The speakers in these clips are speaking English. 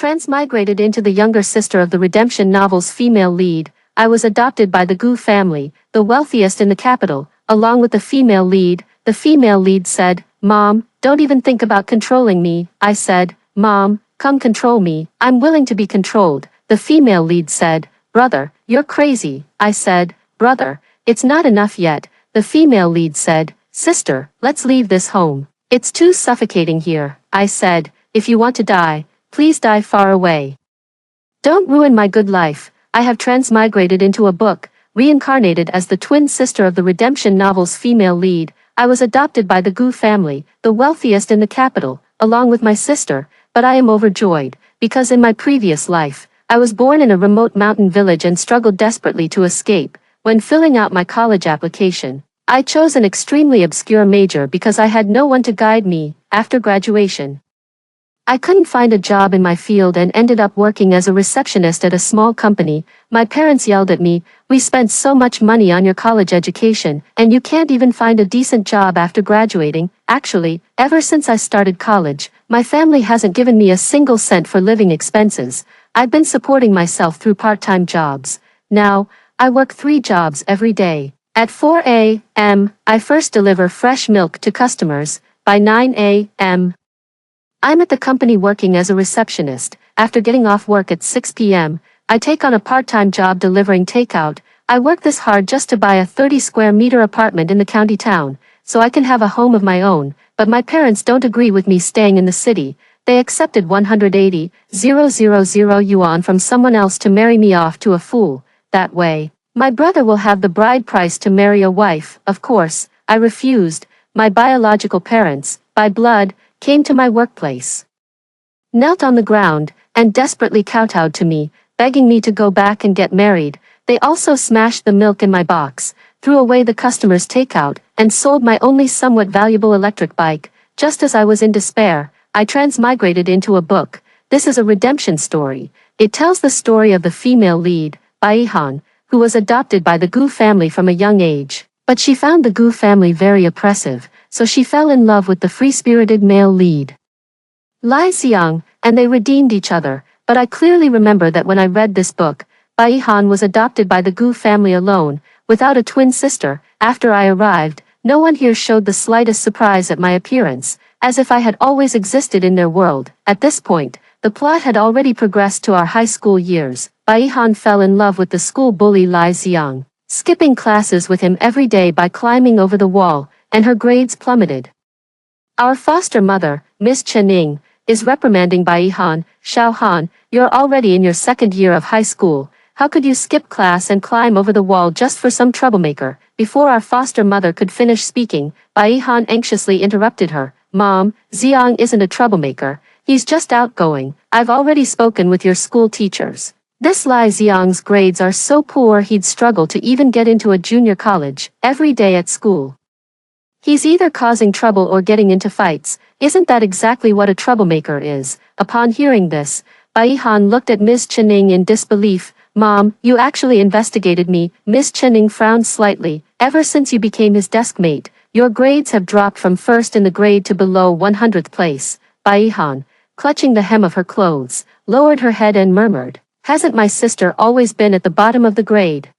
Transmigrated into the younger sister of the redemption novel's female lead, I was adopted by the Gu family, the wealthiest in the capital, along with the female lead. The female lead said, "Mom, don't even think about controlling me." I said, "Mom, come control me, I'm willing to be controlled." The female lead said, "Brother, you're crazy." I said, "Brother, it's not enough yet." The female lead said, "Sister, let's leave this home. It's too suffocating here." I said, "If you want to die, please die far away. Don't ruin my good life." I have transmigrated into a book, reincarnated as the twin sister of the redemption novel's female lead. I was adopted by the Gu family, the wealthiest in the capital, along with my sister, but I am overjoyed, because in my previous life, I was born in a remote mountain village and struggled desperately to escape. When filling out my college application, I chose an extremely obscure major because I had no one to guide me. After graduation, I couldn't find a job in my field and ended up working as a receptionist at a small company. My parents yelled at me, "We spent so much money on your college education, and you can't even find a decent job after graduating." Actually, ever since I started college, my family hasn't given me a single cent for living expenses. I've been supporting myself through part-time jobs. Now, I work 3 jobs every day. At 4 a.m., I first deliver fresh milk to customers. By 9 a.m., I'm at the company working as a receptionist. After getting off work at 6 p.m., I take on a part-time job delivering takeout. I work this hard just to buy a 30-square-meter apartment in the county town, so I can have a home of my own, but my parents don't agree with me staying in the city. They accepted 180,000 yuan from someone else to marry me off to a fool. That way, my brother will have the bride price to marry a wife. Of course, I refused. My biological parents, by blood, came to my workplace, knelt on the ground, and desperately kowtowed to me, begging me to go back and get married. They also smashed the milk in my box, threw away the customer's takeout, and sold my only somewhat valuable electric bike. Just as I was in despair, I transmigrated into a book. This is a redemption story. It tells the story of the female lead, Baihan, who was adopted by the Gu family from a young age. But she found the Gu family very oppressive, so she fell in love with the free-spirited male lead, Lai Xiang, and they redeemed each other. But I clearly remember that when I read this book, Baihan was adopted by the Gu family alone, without a twin sister. After I arrived, no one here showed the slightest surprise at my appearance, as if I had always existed in their world. At this point, the plot had already progressed to our high school years. Baihan fell in love with the school bully Lai Xiang, skipping classes with him every day by climbing over the wall, and her grades plummeted. Our foster mother, Miss Chening, is reprimanding Baihan. "Xiao Han, you're already in your 2nd year of high school. How could you skip class and climb over the wall just for some troublemaker?" Before our foster mother could finish speaking, Baihan anxiously interrupted her. "Mom, Xiang isn't a troublemaker. He's just outgoing. I've already spoken with your school teachers. This Lai Xiang's grades are so poor he'd struggle to even get into a junior college. Every day at school, he's either causing trouble or getting into fights. Isn't that exactly what a troublemaker is?" Upon hearing this, Baihan looked at Ms. Chening in disbelief. "Mom, you actually investigated me." Ms. Chening frowned slightly. "Ever since you became his desk mate, your grades have dropped from first in the grade to below 100th place. Baihan, clutching the hem of her clothes, lowered her head and murmured, "Hasn't my sister always been at the bottom of the grade?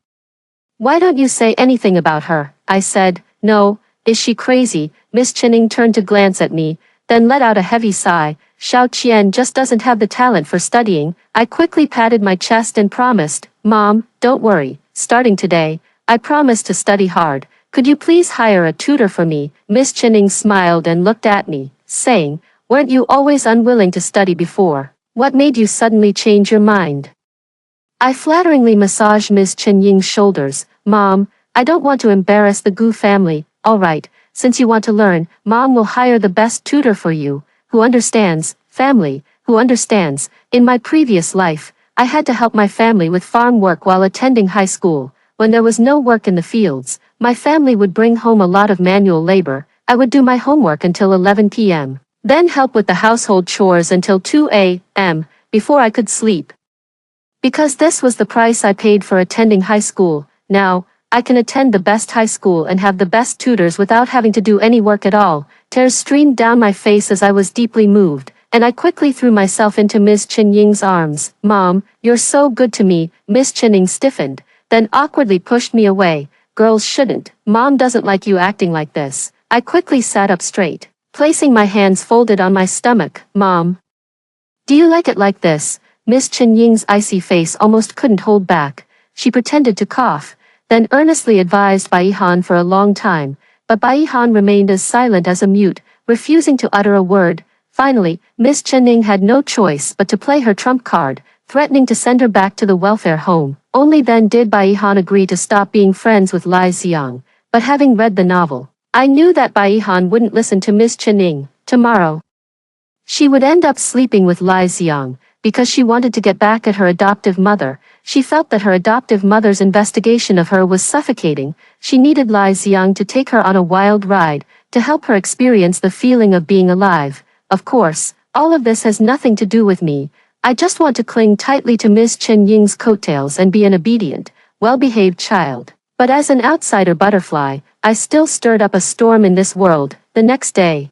Why don't you say anything about her?" I said, "No. Is she crazy?" Miss Chening turned to glance at me, then let out a heavy sigh. "Xiao Qian just doesn't have the talent for studying." I quickly patted my chest and promised, "Mom, don't worry. Starting today, I promise to study hard. Could you please hire a tutor for me?" Miss Chening smiled and looked at me, saying, "Weren't you always unwilling to study before? What made you suddenly change your mind?" I flatteringly massaged Ms. Chen Ying's shoulders. "Mom, I don't want to embarrass the Gu family." "All right, since you want to learn, Mom will hire the best tutor for you, who understands family, who understands. In my previous life, I had to help my family with farm work while attending high school. When there was no work in the fields, my family would bring home a lot of manual labor. I would do my homework until 11 p.m., then help with the household chores until 2 a.m., before I could sleep. Because this was the price I paid for attending high school, now, I can attend the best high school and have the best tutors without having to do any work at all." Tears streamed down my face as I was deeply moved. and I quickly threw myself into Ms. Chen Ying's arms. "Mom, you're so good to me." Ms. Chen Ying stiffened, then awkwardly pushed me away. "Girls shouldn't. Mom doesn't like you acting like this." I quickly sat up straight, placing my hands folded on my stomach. "Mom, do you like it like this?" Miss Chen Ying's icy face almost couldn't hold back. She pretended to cough, then earnestly advised Bai Han for a long time, but Bai Han remained as silent as a mute, refusing to utter a word. Finally, Miss Chen Ying had no choice but to play her trump card, threatening to send her back to the welfare home. Only then did Bai Han agree to stop being friends with Lai Xiang. But having read the novel, I knew that Bai Han wouldn't listen to Miss Chen Ying. Tomorrow, she would end up sleeping with Lai Xiang, because she wanted to get back at her adoptive mother. She felt that her adoptive mother's investigation of her was suffocating. She needed Lai Xiang to take her on a wild ride, to help her experience the feeling of being alive. Of course, all of this has nothing to do with me. I just want to cling tightly to Miss Chen Ying's coattails and be an obedient, well-behaved child. But as an outsider butterfly, I still stirred up a storm in this world. The next day,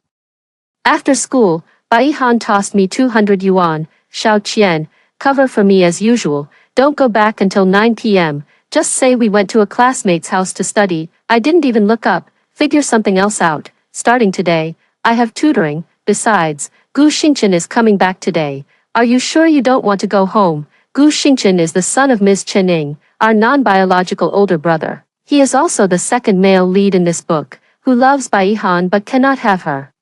after school, Bai Han tossed me 200 yuan. "Xiao Qian, cover for me as usual. Don't go back until 9 p.m. Just say we went to a classmate's house to study." I didn't even look up. "Figure something else out. Starting today, I have tutoring. Besides, Gu Xingchen is coming back today. Are you sure you don't want to go home?" Gu Xingchen is the son of Ms. Chen Ying, our non-biological older brother. He is also the second male lead in this book, who loves Bai Han but cannot have her.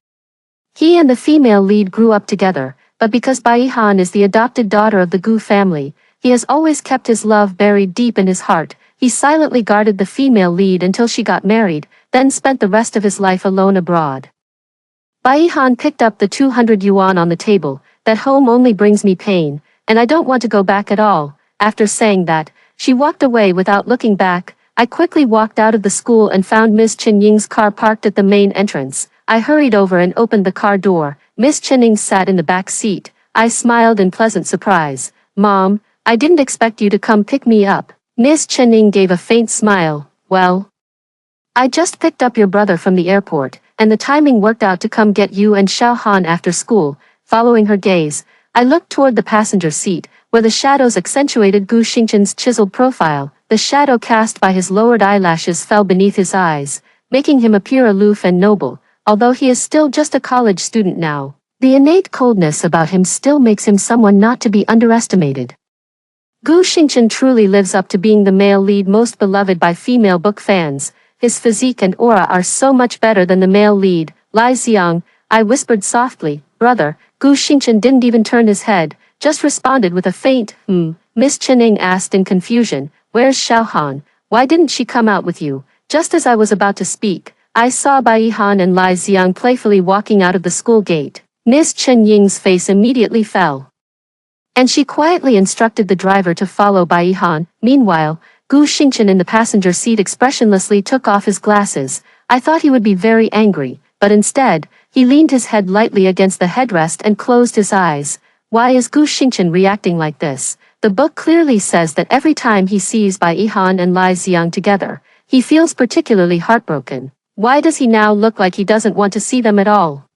He and the female lead grew up together, but because Bai Han is the adopted daughter of the Gu family, he has always kept his love buried deep in his heart. He silently guarded the female lead until she got married, then spent the rest of his life alone abroad. Bai Han picked up the 200 yuan on the table. "That home only brings me pain, and I don't want to go back at all." After saying that, she walked away without looking back. I quickly walked out of the school and found Miss Chen Ying's car parked at the main entrance. I hurried over and opened the car door. Miss Chen Ying sat in the back seat. I smiled in pleasant surprise. "Mom, I didn't expect you to come pick me up." Miss Chen Ying gave a faint smile. "Well, I just picked up your brother from the airport, and the timing worked out to come get you and Xiao Han after school." Following her gaze, I looked toward the passenger seat, where the shadows accentuated Gu Xingchen's chiseled profile. The shadow cast by his lowered eyelashes fell beneath his eyes, making him appear aloof and noble, although he is still just a college student now. The innate coldness about him still makes him someone not to be underestimated. Gu Xingchen truly lives up to being the male lead most beloved by female book fans. His physique and aura are so much better than the male lead. "Lai Xiang," I whispered softly. "Brother." Gu Xingchen didn't even turn his head, just responded with a faint, Miss Chen Ying asked in confusion, "Where's Xiao Han? Why didn't she come out with you?" Just as I was about to speak, I saw Bai Han and Lai Xiang playfully walking out of the school gate. Miss Chen Ying's face immediately fell, and she quietly instructed the driver to follow Bai Han. Meanwhile, Gu Xingchen in the passenger seat expressionlessly took off his glasses. I thought he would be very angry, but instead, he leaned his head lightly against the headrest and closed his eyes. Why is Gu Xingchen reacting like this? The book clearly says that every time he sees Bai Han and Lai Xiang together, he feels particularly heartbroken. Why does he now look like he doesn't want to see them at all?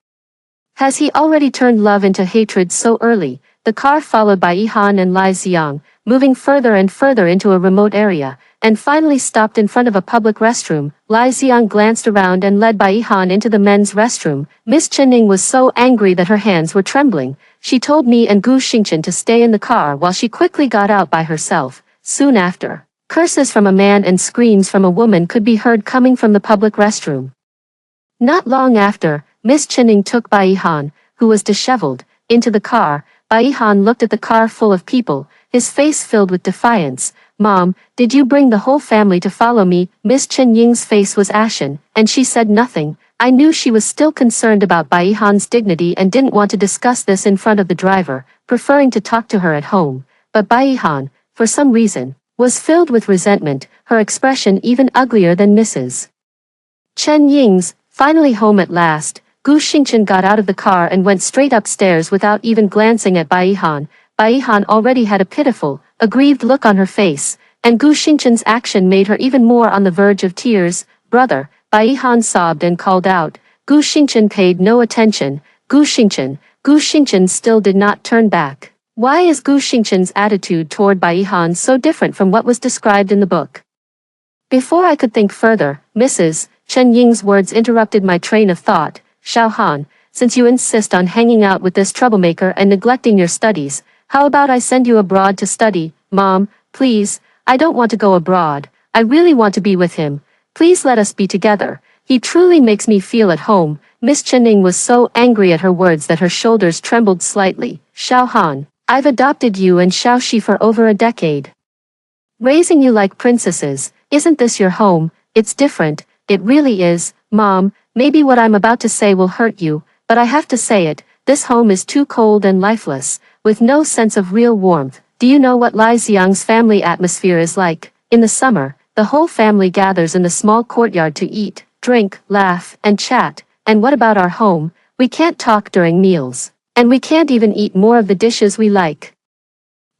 Has he already turned love into hatred so early? The car followed Bai Han and Lai Xiang, moving further and further into a remote area, and finally stopped in front of a public restroom. Lai Xiang glanced around and led Bai Han into the men's restroom. Miss Chen Ying was so angry that her hands were trembling. She told me and Gu Xingchen to stay in the car while she quickly got out by herself. Soon after, curses from a man and screams from a woman could be heard coming from the public restroom. Not long after, Miss Chen Ying took Bai Han, who was disheveled, into the car. Bai Han looked at the car full of people, his face filled with defiance. "Mom, did you bring the whole family to follow me?" Miss Chen Ying's face was ashen, and she said nothing. I knew she was still concerned about Bai Han's dignity and didn't want to discuss this in front of the driver, preferring to talk to her at home. But Bai Han, for some reason, was filled with resentment, her expression even uglier than Mrs. Chen Ying's. Finally home at last, Gu Xingchen got out of the car and went straight upstairs without even glancing at Bai Han. Bai Han already had a pitiful, aggrieved look on her face, and Gu Xingchen's action made her even more on the verge of tears. "Brother," Bai Han sobbed and called out. Gu Xingchen paid no attention. "Gu Xingchen, Gu Xingchen still did not turn back. Why is Gu Xingchen's attitude toward Bai Han so different from what was described in the book? Before I could think further, Mrs. Chen Ying's words interrupted my train of thought. Xiao Han, since you insist on hanging out with this troublemaker and neglecting your studies, how about I send you abroad to study? Mom, please, I don't want to go abroad. I really want to be with him. Please let us be together. He truly makes me feel at home. Miss Chening was so angry at her words that her shoulders trembled slightly. Xiao Han, I've adopted you and Xiao Shi for over a decade, raising you like princesses. Isn't this your home? It's different. It really is. Mom, maybe what I'm about to say will hurt you, but I have to say it. This home is too cold and lifeless, with no sense of real warmth. Do you know what Lai Xiang's family atmosphere is like? In the summer, the whole family gathers in the small courtyard to eat, drink, laugh, and chat. And what about our home? We can't talk during meals. And we can't even eat more of the dishes we like.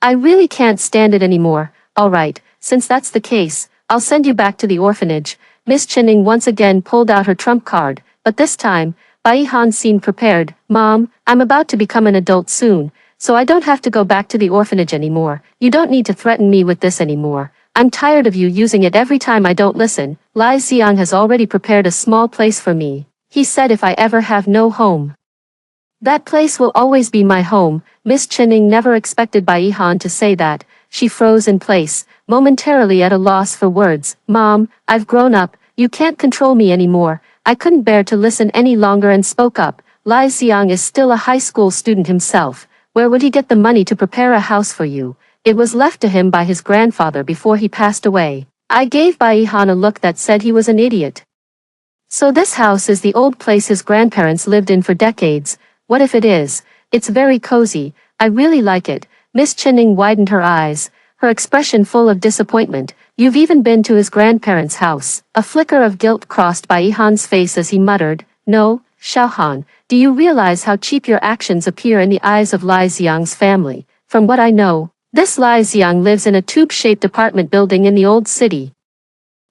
I really can't stand it anymore. Alright, since that's the case, I'll send you back to the orphanage. Miss Chening once again pulled out her trump card, but this time, Bai Han seemed prepared. Mom, I'm about to become an adult soon, so I don't have to go back to the orphanage anymore. You don't need to threaten me with this anymore. I'm tired of you using it every time I don't listen. Lai Xiang has already prepared a small place for me. He said if I ever have no home, that place will always be my home. Miss Chening never expected Bai Han to say that. She froze in place, momentarily at a loss for words. Mom, I've grown up. You can't control me anymore. I couldn't bear to listen any longer and spoke up. Lai Xiang is still a high school student himself. Where would he get the money to prepare a house for you? It was left to him by his grandfather before he passed away. I gave Bai Han a look that said he was an idiot. So this house is the old place his grandparents lived in for decades. What if it is? It's very cozy. I really like it. Miss Chening widened her eyes, her expression full of disappointment. You've even been to his grandparents' house. A flicker of guilt crossed Bai Han's face as he muttered, No, Xiao Han, do you realize how cheap your actions appear in the eyes of Lai Xiang's family? From what I know, this Lai Xiang lives in a tube-shaped apartment building in the old city.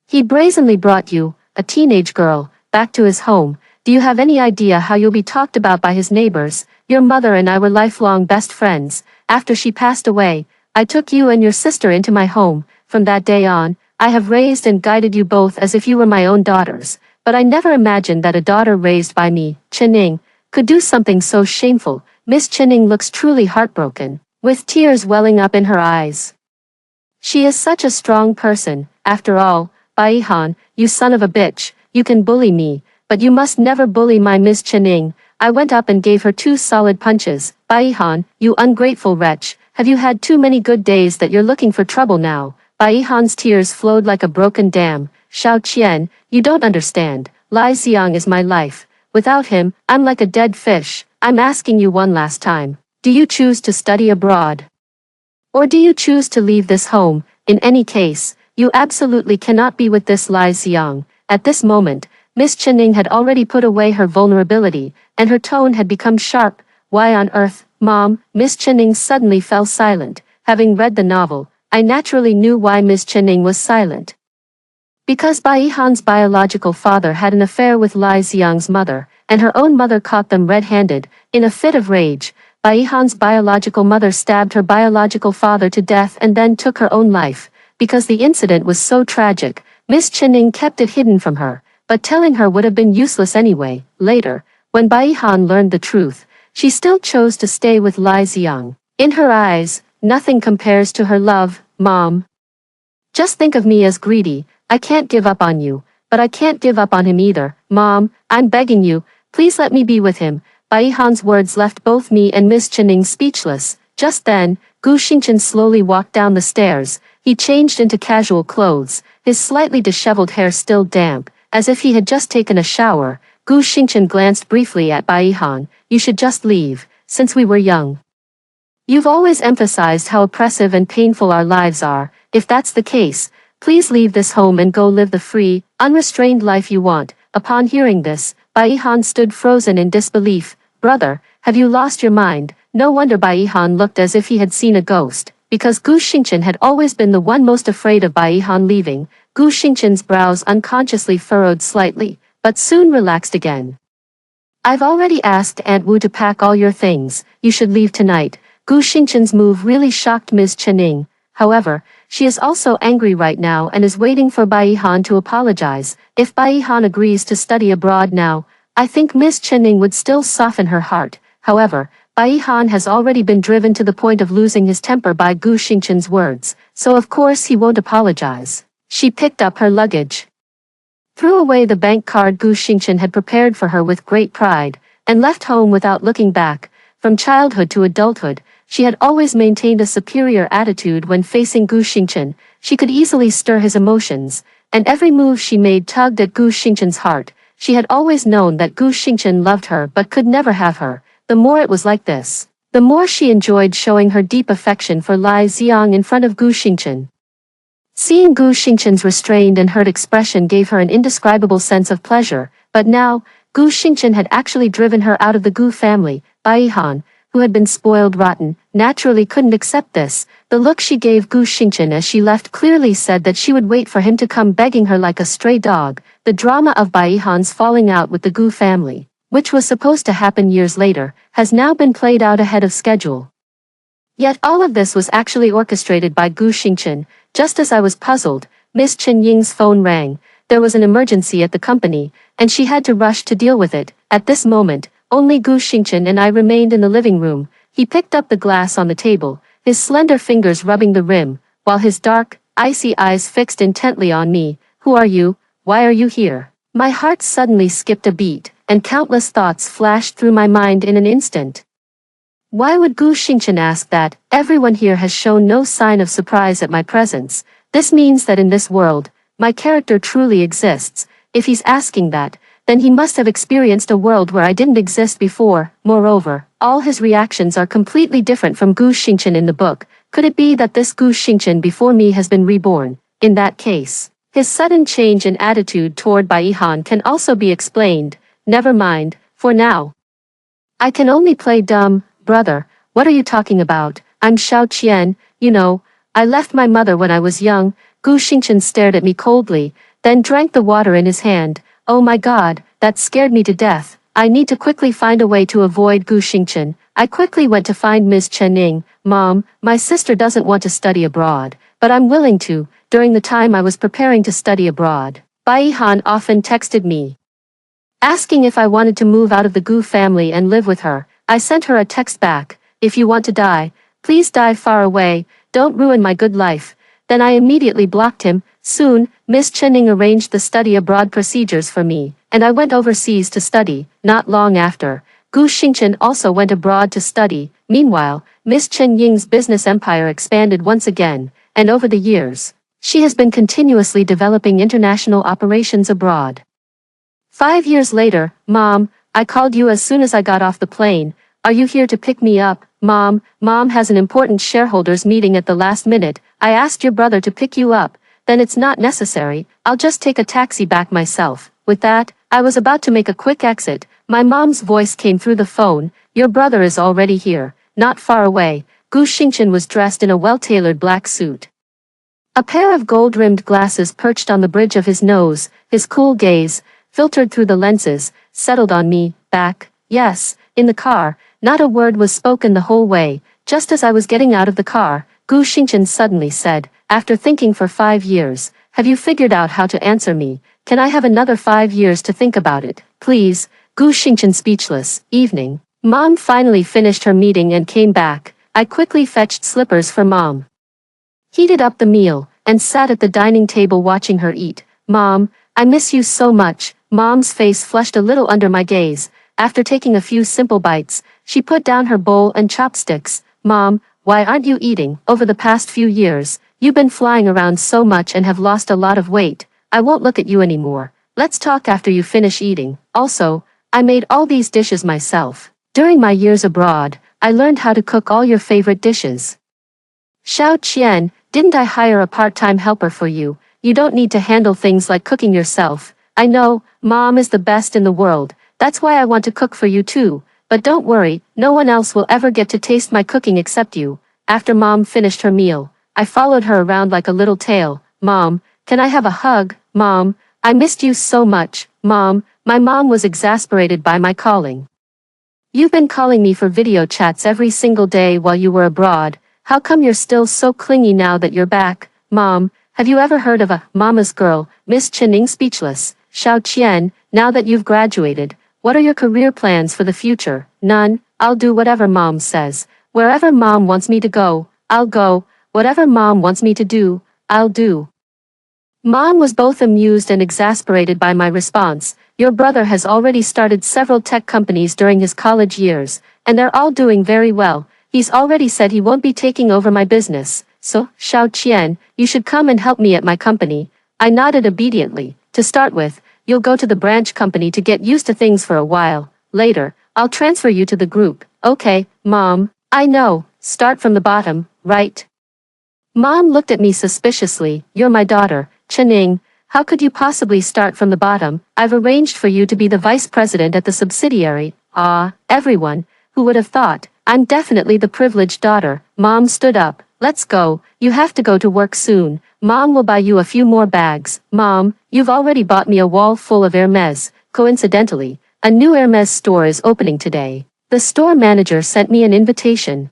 He brazenly brought you, a teenage girl, back to his home. Do you have any idea how you'll be talked about by his neighbors? Your mother and I were lifelong best friends. After she passed away, I took you and your sister into my home. From that day on, I have raised and guided you both as if you were my own daughters. But I never imagined that a daughter raised by me, Chening, could do something so shameful. Miss Chening looks truly heartbroken, with tears welling up in her eyes. She is such a strong person. After all, Bai Han, you son of a bitch, you can bully me, but you must never bully my Miss Chening. I went up and gave her 2 solid punches. Bai Han, you ungrateful wretch, have you had too many good days that you're looking for trouble now? Bai Han's tears flowed like a broken dam. Xiao Qian, you don't understand. Lai Xiang is my life. Without him, I'm like a dead fish. I'm asking you one last time. Do you choose to study abroad? Or do you choose to leave this home? In any case, you absolutely cannot be with this Lai Xiang. At this moment, Miss Chening had already put away her vulnerability, and her tone had become sharp. Why on earth, Mom? Miss Chening suddenly fell silent. Having read the novel, I naturally knew why Miss Chening was silent. Because Bai Han's biological father had an affair with Lai Xiang's mother, and her own mother caught them red-handed. In a fit of rage, Bai Han's biological mother stabbed her biological father to death and then took her own life. Because the incident was so tragic, Miss Chening kept it hidden from her, but telling her would have been useless anyway. Later, when Bai Han learned the truth, she still chose to stay with Lai Xiang. In her eyes, nothing compares to her love. Mom, just think of me as greedy. I can't give up on you, but I can't give up on him either. Mom, I'm begging you, please let me be with him. Bai Han's words left both me and Miss Chening speechless. Just then, Gu Xingchen slowly walked down the stairs. He changed into casual clothes, his slightly disheveled hair still damp, as if he had just taken a shower. Gu Xingchen glanced briefly at Bai Han. You should just leave, since we were young. You've always emphasized how oppressive and painful our lives are. If that's the case, please leave this home and go live the free, unrestrained life you want. Upon hearing this, Bai Han stood frozen in disbelief. Brother, have you lost your mind? No wonder Bai Han looked as if he had seen a ghost. Because Gu Xingchen had always been the one most afraid of Bai Han leaving, Gu Xingchen's brows unconsciously furrowed slightly, but soon relaxed again. I've already asked Aunt Wu to pack all your things, you should leave tonight. Gu Xingchen's move really shocked Ms. Chening. However, she is also angry right now and is waiting for Bai Han to apologize. If Bai Han agrees to study abroad now, I think Ms. Chening would still soften her heart. However, Bai Han has already been driven to the point of losing his temper by Gu Xingchen's words, so of course he won't apologize. She picked up her luggage, threw away the bank card Gu Xingchen had prepared for her with great pride, and left home without looking back. From childhood to adulthood, she had always maintained a superior attitude when facing Gu Xingchen. She could easily stir his emotions, and every move she made tugged at Gu Xingchen's heart. She had always known that Gu Xingchen loved her but could never have her. The more it was like this, the more she enjoyed showing her deep affection for Lai Xiang in front of Gu Xingchen. Seeing Gu Xingchen's restrained and hurt expression gave her an indescribable sense of pleasure, but now, Gu Xingchen had actually driven her out of the Gu family. Bai Han, who had been spoiled rotten, naturally couldn't accept this. The look she gave Gu Xingchen as she left clearly said that she would wait for him to come begging her like a stray dog. The drama of Bai Han's falling out with the Gu family, which was supposed to happen years later, has now been played out ahead of schedule. Yet all of this was actually orchestrated by Gu Xingchen. Just as I was puzzled, Miss Chen Ying's phone rang. There was an emergency at the company, and she had to rush to deal with it. At this moment, only Gu Xingchen and I remained in the living room. He picked up the glass on the table, his slender fingers rubbing the rim, while his dark, icy eyes fixed intently on me. Who are you? Why are you here? My heart suddenly skipped a beat, and countless thoughts flashed through my mind in an instant. Why would Gu Xingchen ask that? Everyone here has shown no sign of surprise at my presence. This means that in this world, my character truly exists. If he's asking that, then he must have experienced a world where I didn't exist before. Moreover, all his reactions are completely different from Gu Xingchen in the book. Could it be that this Gu Xingchen before me has been reborn? In that case, his sudden change in attitude toward Bai Han can also be explained. Never mind, for now. I can only play dumb. Brother, what are you talking about? I'm Xiao Qian, you know, I left my mother when I was young. Gu Xingchen stared at me coldly, then drank the water in his hand. Oh my god, that scared me to death. I need to quickly find a way to avoid Gu Xingchen. I quickly went to find Ms. Chening. Mom, my sister doesn't want to study abroad, but I'm willing to. During the time I was preparing to study abroad, Bai Han often texted me, asking if I wanted to move out of the Gu family and live with her. I sent her a text back, if you want to die, please die far away, don't ruin my good life. Then I immediately blocked him. Soon, Miss Chening arranged the study abroad procedures for me, and I went overseas to study. Not long after, Gu Xingchen also went abroad to study. Meanwhile, Miss Chen Ying's business empire expanded once again, and over the years, she has been continuously developing international operations abroad. 5 years later, Mom, I called you as soon as I got off the plane. Are you here to pick me up? Mom has an important shareholders meeting at the last minute. I asked your brother to pick you up. Then it's not necessary. I'll just take a taxi back myself. With that, I was about to make a quick exit. My mom's voice came through the phone. Your brother is already here. Not far away. Gu Xingchen was dressed in a well-tailored black suit. A pair of gold-rimmed glasses perched on the bridge of his nose. His cool gaze, filtered through the lenses, settled on me. Back? Yes, in the car. Not a word was spoken the whole way. Just as I was getting out of the car, Gu Xingchen suddenly said, after thinking for 5 years, have you figured out how to answer me? Can I have another 5 years to think about it, please? Gu Xingchen speechless. Evening. Mom finally finished her meeting and came back. I quickly fetched slippers for Mom, heated up the meal, and sat at the dining table watching her eat. Mom, I miss you so much. Mom's face flushed a little under my gaze. After taking a few simple bites, she put down her bowl and chopsticks. Mom, why aren't you eating? Over the past few years, you've been flying around so much and have lost a lot of weight. I won't look at you anymore. Let's talk after you finish eating. Also, I made all these dishes myself. During my years abroad, I learned how to cook all your favorite dishes. Xiao Qian, didn't I hire a part-time helper for you? You don't need to handle things like cooking yourself. I know, Mom is the best in the world. That's why I want to cook for you too. But don't worry, no one else will ever get to taste my cooking except you. After Mom finished her meal, I followed her around like a little tail. Mom, can I have a hug? Mom, I missed you so much. Mom, My mom was exasperated by my calling. You've been calling me for video chats every single day while you were abroad. How come you're still so clingy now that you're back, Mom? Have you ever heard of a mama's girl, Miss Chinning? Speechless. Xiao Qian, now that you've graduated, what are your career plans for the future? None. I'll do whatever Mom says. Wherever Mom wants me to go, I'll go. Whatever Mom wants me to do, I'll do. Mom was both amused and exasperated by my response. Your brother has already started several tech companies during his college years, and they're all doing very well. He's already said he won't be taking over my business, so, Xiao Qian, you should come and help me at my company. I nodded obediently. To start with, you'll go to the branch company to get used to things for a while. Later, I'll transfer you to the group. Okay, Mom. I know. Start from the bottom, right? Mom looked at me suspiciously. You're my daughter, Chenning. How could you possibly start from the bottom? I've arranged for you to be the vice president at the subsidiary. Ah, everyone. Who would have thought? I'm definitely the privileged daughter. Mom stood up. Let's go. You have to go to work soon. Mom will buy you a few more bags. Mom, you've already bought me a wall full of Hermes. Coincidentally, a new Hermes store is opening today. The store manager sent me an invitation.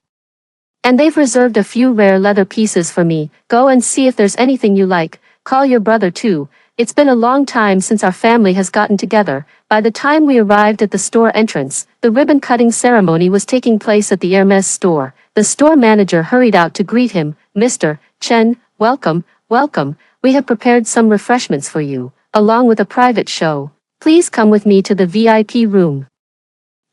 And they've reserved a few rare leather pieces for me. Go and see if there's anything you like. Call your brother too. It's been a long time since our family has gotten together. By the time we arrived at the store entrance, the ribbon-cutting ceremony was taking place at the Hermes store. The store manager hurried out to greet him. Mr. Chen, welcome, welcome. We have prepared some refreshments for you, along with a private show. Please come with me to the VIP room.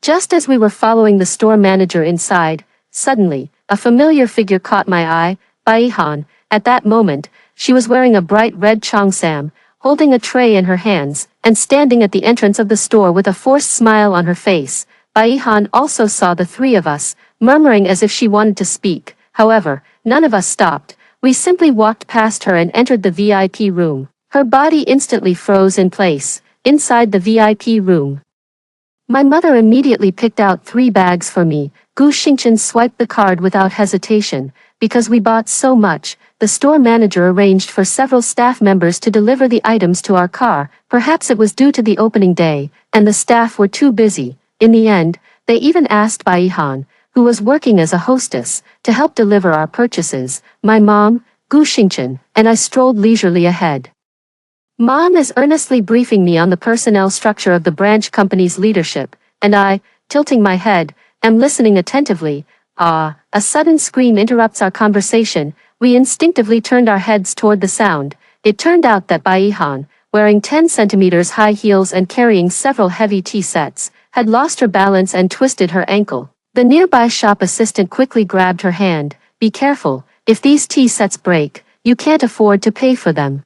Just as we were following the store manager inside, suddenly, a familiar figure caught my eye, Bai Han. At that moment, she was wearing a bright red cheongsam, holding a tray in her hands, and standing at the entrance of the store with a forced smile on her face. Bai Han also saw the three of us, murmuring as if she wanted to speak. However, none of us stopped. We simply walked past her and entered the VIP room. Her body instantly froze in place, inside the VIP room. My mother immediately picked out 3 bags for me. Gu Xingchen swiped the card without hesitation. Because we bought so much, the store manager arranged for several staff members to deliver the items to our car. Perhaps it was due to the opening day, and the staff were too busy. In the end, they even asked Bai Han, who was working as a hostess, to help deliver our purchases. My mom, Gu Xingchen, and I strolled leisurely ahead. Mom is earnestly briefing me on the personnel structure of the branch company's leadership, and I, tilting my head, am listening attentively. Ah, a sudden scream interrupts our conversation. We instinctively turned our heads toward the sound. It turned out that Bai Han, wearing 10 centimeters high heels and carrying several heavy tea sets, had lost her balance and twisted her ankle. The nearby shop assistant quickly grabbed her hand. Be careful, if these tea sets break, you can't afford to pay for them.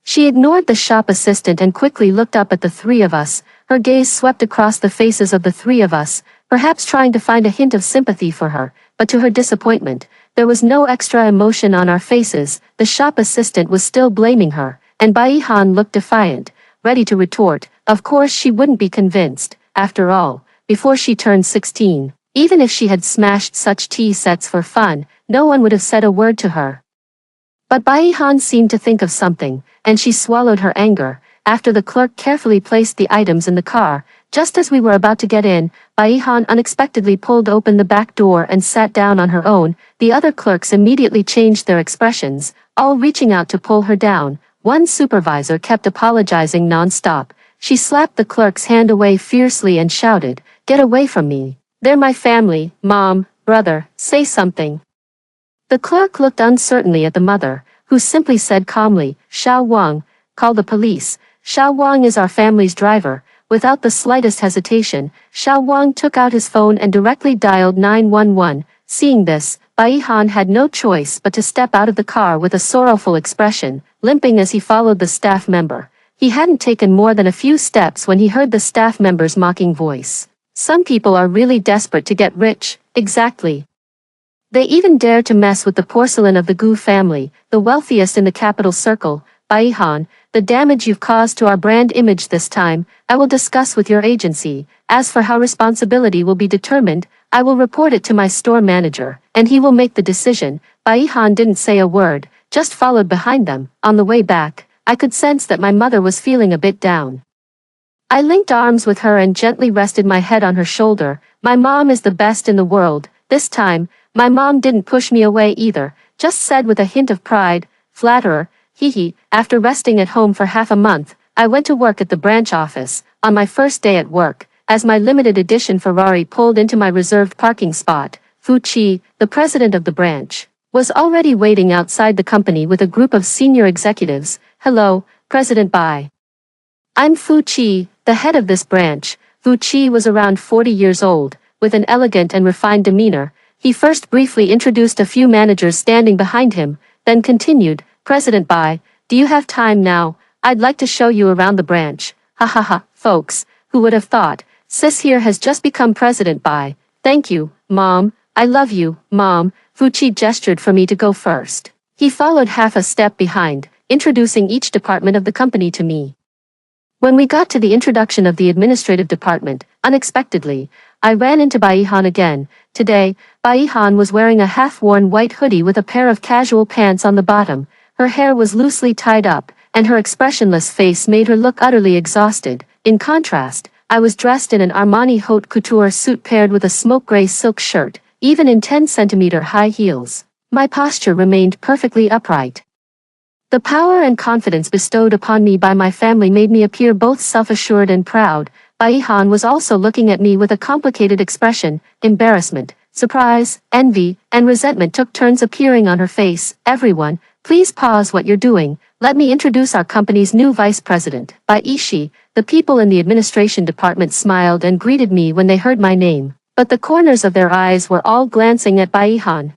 She ignored the shop assistant and quickly looked up at the 3 of us. Her gaze swept across the faces of the 3 of us, perhaps trying to find a hint of sympathy for her, but to her disappointment, there was no extra emotion on our faces. The shop assistant was still blaming her, and Bai Han looked defiant, ready to retort. Of course she wouldn't be convinced. After all, before she turned 16, even if she had smashed such tea sets for fun, no one would have said a word to her. But Bai Han seemed to think of something, and she swallowed her anger. After the clerk carefully placed the items in the car, just as we were about to get in, Bai Han unexpectedly pulled open the back door and sat down on her own. The other clerks immediately changed their expressions, all reaching out to pull her down. One supervisor kept apologizing non-stop. She slapped the clerk's hand away fiercely and shouted, "Get away from me. They're my family, Mom, brother, say something." The clerk looked uncertainly at the mother, who simply said calmly, "Xiao Wang, call the police. Xiao Wang is our family's driver." Without the slightest hesitation, Xiao Wang took out his phone and directly dialed 911. Seeing this, Bai Han had no choice but to step out of the car with a sorrowful expression, limping as he followed the staff member. He hadn't taken more than a few steps when he heard the staff member's mocking voice. "Some people are really desperate to get rich." Exactly. They even dare to mess with the porcelain of the Gu family, the wealthiest in the capital circle. Bai Han, the damage you've caused to our brand image this time, I will discuss with your agency. As for how responsibility will be determined, I will report it to my store manager, and he will make the decision. Bai Han didn't say a word, just followed behind them. On the way back, I could sense that my mother was feeling a bit down. I linked arms with her and gently rested my head on her shoulder. My mom is the best in the world. This time, my mom didn't push me away either, just said with a hint of pride, "Flatterer, hee hee." After resting at home for half a month, I went to work at the branch office. On my first day at work, as my limited edition Ferrari pulled into my reserved parking spot, Fu Chi, the president of the branch, was already waiting outside the company with a group of senior executives. "Hello, President Bai. I'm Fu Chi, the head of this branch." Fu Chi was around 40 years old, with an elegant and refined demeanor. He first briefly introduced a few managers standing behind him, then continued, "President Bai, do you have time now? I'd like to show you around the branch." "Ha ha ha, folks, who would have thought? Sis here has just become President Bai. Thank you, Mom. I love you, Mom." Fu Chi gestured for me to go first. He followed half a step behind, introducing each department of the company to me. When we got to the introduction of the administrative department, unexpectedly, I ran into Bai Han again. Today, Bai Han was wearing a half-worn white hoodie with a pair of casual pants on the bottom. Her hair was loosely tied up, and her expressionless face made her look utterly exhausted. In contrast, I was dressed in an Armani haute couture suit paired with a smoke gray silk shirt, even in 10-centimeter high heels. My posture remained perfectly upright. The power and confidence bestowed upon me by my family made me appear both self-assured and proud. Bai Han was also looking at me with a complicated expression. Embarrassment, surprise, envy, and resentment took turns appearing on her face. "Everyone, please pause what you're doing. Let me introduce our company's new vice president, Bai Ishi." The people in the administration department smiled and greeted me when they heard my name, but the corners of their eyes were all glancing at Bai Han.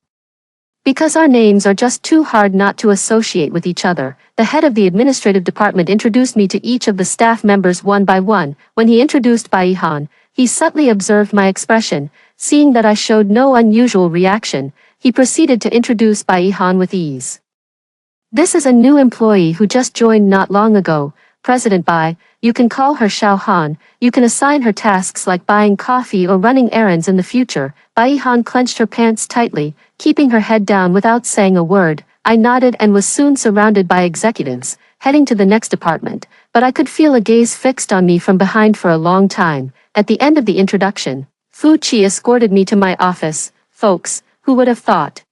Because our names are just too hard not to associate with each other, the head of the administrative department introduced me to each of the staff members one by one. When he introduced Bai Han, he subtly observed my expression. Seeing that I showed no unusual reaction, he proceeded to introduce Bai Han with ease. "This is a new employee who just joined not long ago, President Bai. You can call her Xiao Han. You can assign her tasks like buying coffee or running errands in the future." Bai Han clenched her pants tightly, keeping her head down without saying a word. I nodded and was soon surrounded by executives, heading to the next department, but I could feel a gaze fixed on me from behind for a long time. At the end of the introduction, Fu Chi escorted me to my office. Folks, who would have thought?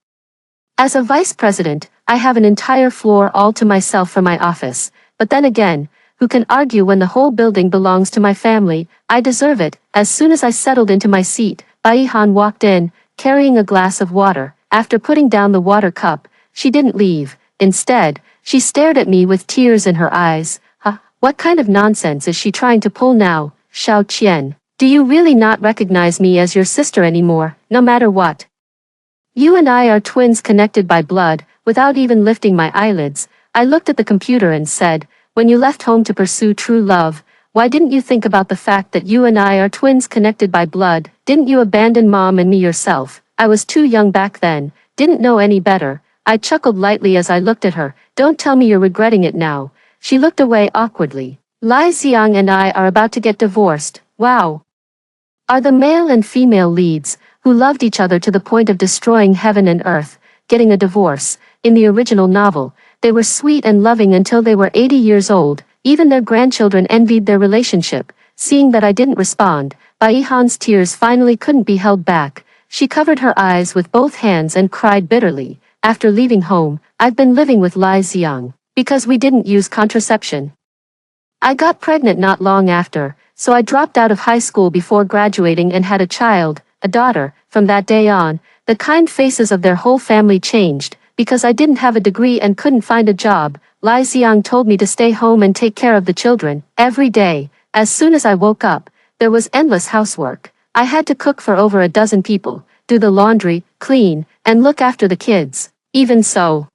As a vice president, I have an entire floor all to myself for my office, but then again, who can argue when the whole building belongs to my family? I deserve it. As soon as I settled into my seat, Bai Han walked in, carrying a glass of water. After putting down the water cup, she didn't leave. Instead, she stared at me with tears in her eyes. "Huh, what kind of nonsense is she trying to pull now, Xiao Qian? Do you really not recognize me as your sister anymore, no matter what? You and I are twins connected by blood." Without even lifting my eyelids, I looked at the computer and said, "When you left home to pursue true love, why didn't you think about the fact that you and I are twins connected by blood? Didn't you abandon Mom and me yourself?" I was too young back then, didn't know any better. I chuckled lightly as I looked at her. "Don't tell me you're regretting it now." She looked away awkwardly. "Lai Xiang and I are about to get divorced." Wow. Are the male and female leads, who loved each other to the point of destroying heaven and earth, getting a divorce? In the original novel, they were sweet and loving until they were 80 years old. Even their grandchildren envied their relationship. Seeing that I didn't respond, Bai Han's tears finally couldn't be held back. She covered her eyes with both hands and cried bitterly. "After leaving home, I've been living with Lai Xiang, because we didn't use contraception. I got pregnant not long after, so I dropped out of high school before graduating and had a child, a daughter. From that day on, the kind faces of their whole family changed. Because I didn't have a degree and couldn't find a job, Lai Xiang told me to stay home and take care of the children. Every day, as soon as I woke up, there was endless housework. I had to cook for over a dozen people, do the laundry, clean, and look after the kids. Even so,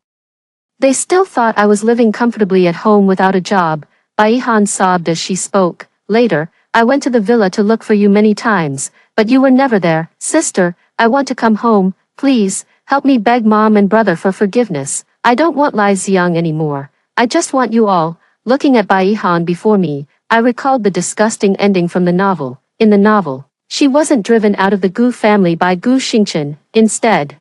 they still thought I was living comfortably at home without a job." Bai Han sobbed as she spoke. "Later, I went to the villa to look for you many times, but you were never there. Sister, I want to come home, please. Help me beg Mom and brother for forgiveness. I don't want Lai Xiang anymore. I just want you all." Looking at Bai Han before me, I recalled the disgusting ending from the novel. In the novel, she wasn't driven out of the Gu family by Gu Xingchen. Instead,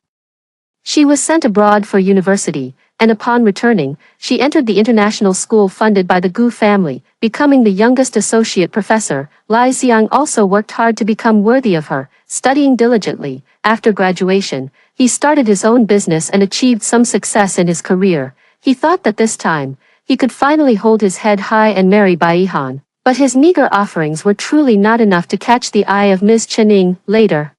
She was sent abroad for university, and upon returning, she entered the international school funded by the Gu family, becoming the youngest associate professor. Lai Xiang also worked hard to become worthy of her, studying diligently. After graduation, he started his own business and achieved some success in his career. He thought that this time, he could finally hold his head high and marry Bai Han, but his meager offerings were truly not enough to catch the eye of Ms. Chening. Later,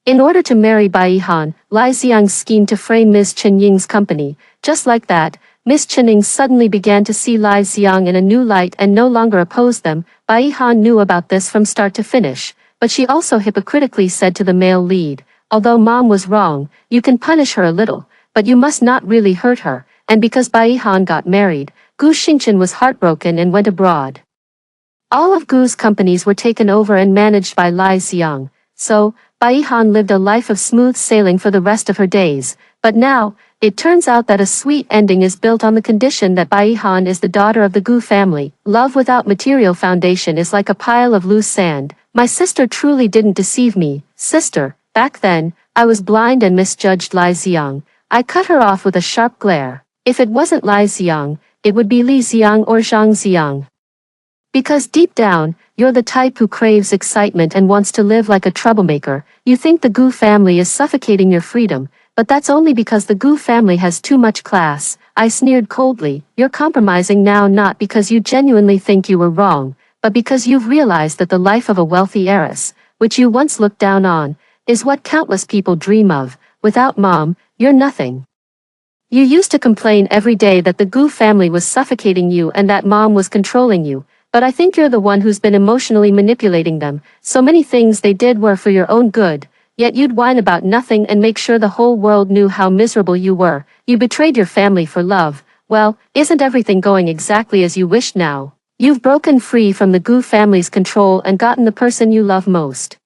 in order to marry Bai Han, Lai Xiang schemed to frame Ms. Chen Ying's company. Just like that, Ms. Chening suddenly began to see Lai Xiang in a new light and no longer opposed them. Bai Han knew about this from start to finish, but she also hypocritically said to the male lead, "Although Mom was wrong, you can punish her a little, but you must not really hurt her." And because Bai Han got married, Gu Xingchen was heartbroken and went abroad. All of Gu's companies were taken over and managed by Lai Xiang, so Bai Han lived a life of smooth sailing for the rest of her days. But now, it turns out that a sweet ending is built on the condition that Bai Han is the daughter of the Gu family. Love without material foundation is like a pile of loose sand. My sister truly didn't deceive me. Sister, back then, I was blind and misjudged Lai Xiang. I cut her off with a sharp glare. If it wasn't Lai Xiang, it would be Li Xiang or Zhang Xiang. Because deep down, you're the type who craves excitement and wants to live like a troublemaker. You think the Gu family is suffocating your freedom, but that's only because the Gu family has too much class. I sneered coldly. You're compromising now not because you genuinely think you were wrong, but because you've realized that the life of a wealthy heiress, which you once looked down on, is what countless people dream of. Without Mom, you're nothing. You used to complain every day that the Gu family was suffocating you and that Mom was controlling you. But I think you're the one who's been emotionally manipulating them. So many things they did were for your own good, yet you'd whine about nothing and make sure the whole world knew how miserable you were. You betrayed your family for love. Well, isn't everything going exactly as you wished now? You've broken free from the Gu family's control and gotten the person you love most.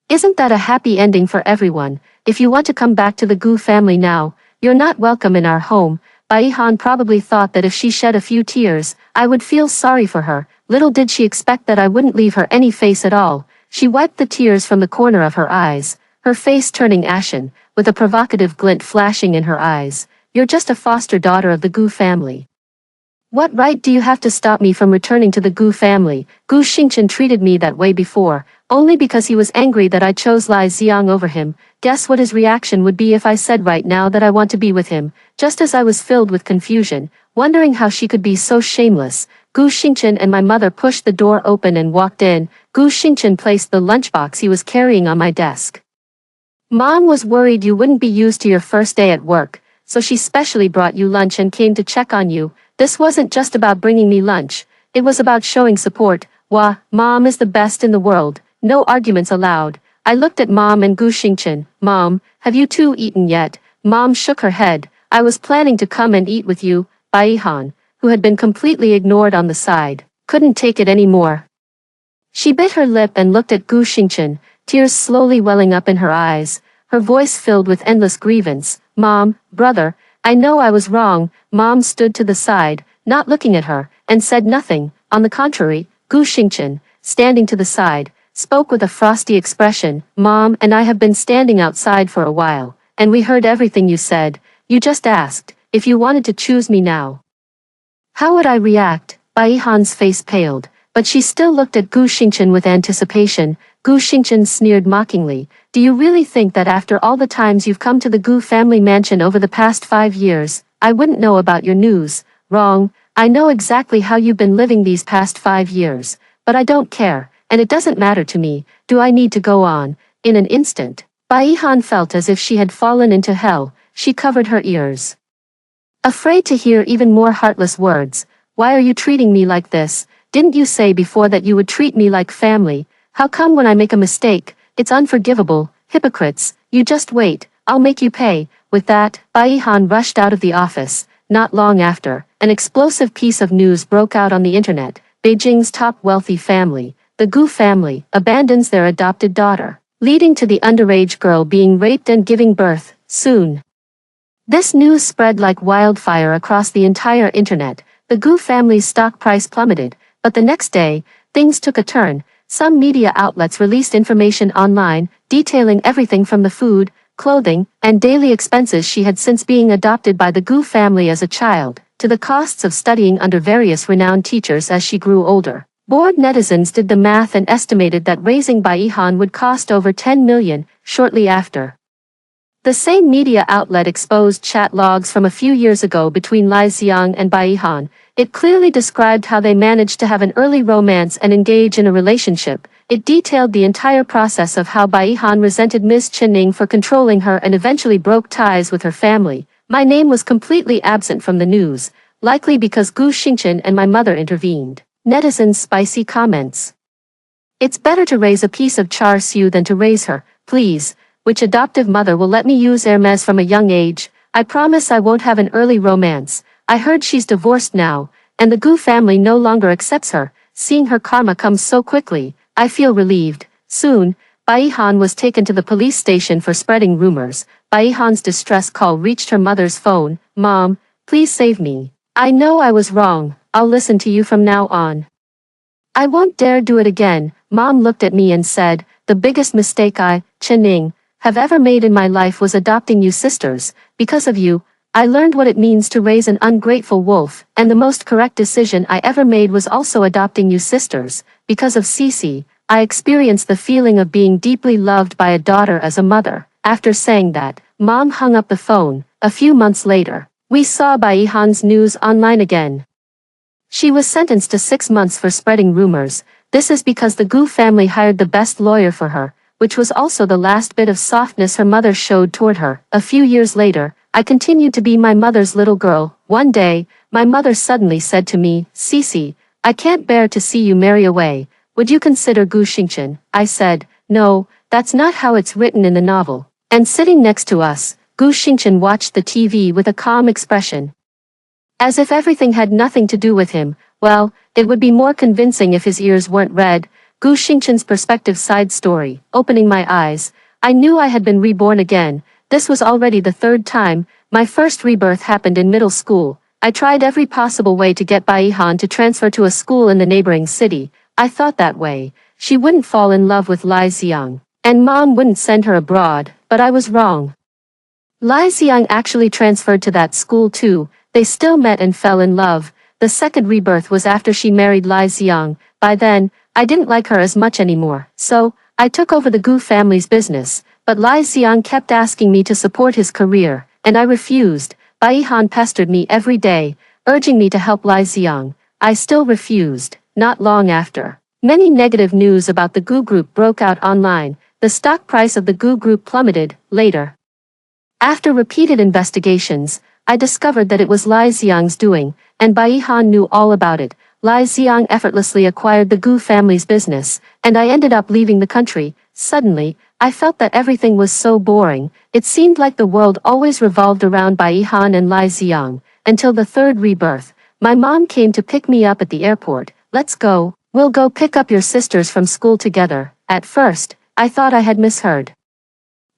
Isn't that a happy ending for everyone? If you want to come back to the Gu family now, you're not welcome in our home. Bai Han probably thought that if she shed a few tears, I would feel sorry for her. Little did she expect that I wouldn't leave her any face at all. She wiped the tears from the corner of her eyes, her face turning ashen, with a provocative glint flashing in her eyes. You're just a foster daughter of the Gu family. What right do you have to stop me from returning to the Gu family? Gu Xingchen treated me that way before, only because he was angry that I chose Lai Xiang over him. Guess what his reaction would be if I said right now that I want to be with him? Just as I was filled with confusion, wondering how she could be so shameless, Gu Xingchen and my mother pushed the door open and walked in. Gu Xingchen placed the lunchbox he was carrying on my desk. Mom was worried you wouldn't be used to your first day at work, so she specially brought you lunch and came to check on you. This wasn't just about bringing me lunch, it was about showing support. Wah, Mom is the best in the world, no arguments allowed. I looked at Mom and Gu Xingchen. Mom, have you two eaten yet? Mom shook her head. I was planning to come and eat with you. Bai Han, who had been completely ignored on the side, couldn't take it anymore. She bit her lip and looked at Gu Xingchen, tears slowly welling up in her eyes, her voice filled with endless grievance. Mom, brother, I know I was wrong. Mom stood to the side, not looking at her, and said nothing. On the contrary, Gu Xingchen, standing to the side, spoke with a frosty expression. Mom and I have been standing outside for a while, and we heard everything you said. You just asked if you wanted to choose me now. How would I react? Bai Han's face paled, but she still looked at Gu Xingchen with anticipation. Gu Xingchen sneered mockingly. Do you really think that after all the times you've come to the Gu family mansion over the past 5 years, I wouldn't know about your news? Wrong. I know exactly how you've been living these past 5 years, but I don't care. And it doesn't matter to me. Do I need to go on? In an instant, Bai Han felt as if she had fallen into hell. She covered her ears, afraid to hear even more heartless words. Why are you treating me like this? Didn't you say before that you would treat me like family? How come when I make a mistake, it's unforgivable? Hypocrites, you just wait, I'll make you pay. With that, Bai Han rushed out of the office. Not long after, an explosive piece of news broke out on the internet. Beijing's top wealthy family, the Gu family, abandons their adopted daughter, leading to the underage girl being raped and giving birth soon. This news spread like wildfire across the entire internet. The Gu family's stock price plummeted, but the next day, things took a turn. Some media outlets released information online, detailing everything from the food, clothing, and daily expenses she had since being adopted by the Gu family as a child, to the costs of studying under various renowned teachers as she grew older. Bored netizens did the math and estimated that raising Bai Han would cost over 10 million, shortly after. The same media outlet exposed chat logs from a few years ago between Lai Xiang and Bai Han. It clearly described how they managed to have an early romance and engage in a relationship. It detailed the entire process of how Bai Han resented Ms. Chenning for controlling her and eventually broke ties with her family. My name was completely absent from the news, likely because Gu Xingchen and my mother intervened. Netizens' spicy comments. It's better to raise a piece of char siu than to raise her, please. Which adoptive mother will let me use Hermes from a young age? I promise I won't have an early romance. I heard she's divorced now, and the Gu family no longer accepts her. Seeing her karma come so quickly, I feel relieved. Soon, Bai Han was taken to the police station for spreading rumors. Bai Han's distress call reached her mother's phone. Mom, please save me. I know I was wrong. I'll listen to you from now on. I won't dare do it again. Mom looked at me and said, the biggest mistake I, Chenning, have ever made in my life was adopting you sisters. Because of you, I learned what it means to raise an ungrateful wolf, and the most correct decision I ever made was also adopting you sisters. Because of Cece, I experienced the feeling of being deeply loved by a daughter as a mother. After saying that, Mom hung up the phone. A few months later, we saw Bai Han's news online again. She was sentenced to 6 months for spreading rumors. This is because the Gu family hired the best lawyer for her, which was also the last bit of softness her mother showed toward her. A few years later, I continued to be my mother's little girl. One day, my mother suddenly said to me, Cece, I can't bear to see you marry away. Would you consider Gu Xingchen? I said, no, that's not how it's written in the novel. And sitting next to us, Gu Xingchen watched the TV with a calm expression. As if everything had nothing to do with him. Well, it would be more convincing if his ears weren't red. Gu Xingchen's perspective side story. Opening my eyes, I knew I had been reborn again. This was already the 3rd time. My first rebirth happened in middle school. I tried every possible way to get Bai Han to transfer to a school in the neighboring city. I thought that way she wouldn't fall in love with Lai Xiang, and Mom wouldn't send her abroad, but I was wrong. Lai Xiang actually transferred to that school too. They still met and fell in love. The second rebirth was after she married Lai Xiang. By then, I didn't like her as much anymore, so I took over the Gu family's business, but Lai Xiang kept asking me to support his career, and I refused. Bai Han pestered me every day, urging me to help Lai Xiang. I still refused. Not long after, many negative news about the Gu group broke out online. The stock price of the Gu group plummeted. Later, after repeated investigations, I discovered that it was Lai Xiang's doing, and Bai Han knew all about it. Lai Xiang effortlessly acquired the Gu family's business, and I ended up leaving the country. Suddenly, I felt that everything was so boring. It seemed like the world always revolved around Bai Han and Lai Xiang, until the 3rd rebirth. My mom came to pick me up at the airport. Let's go. We'll go pick up your sisters from school together. At first, I thought I had misheard.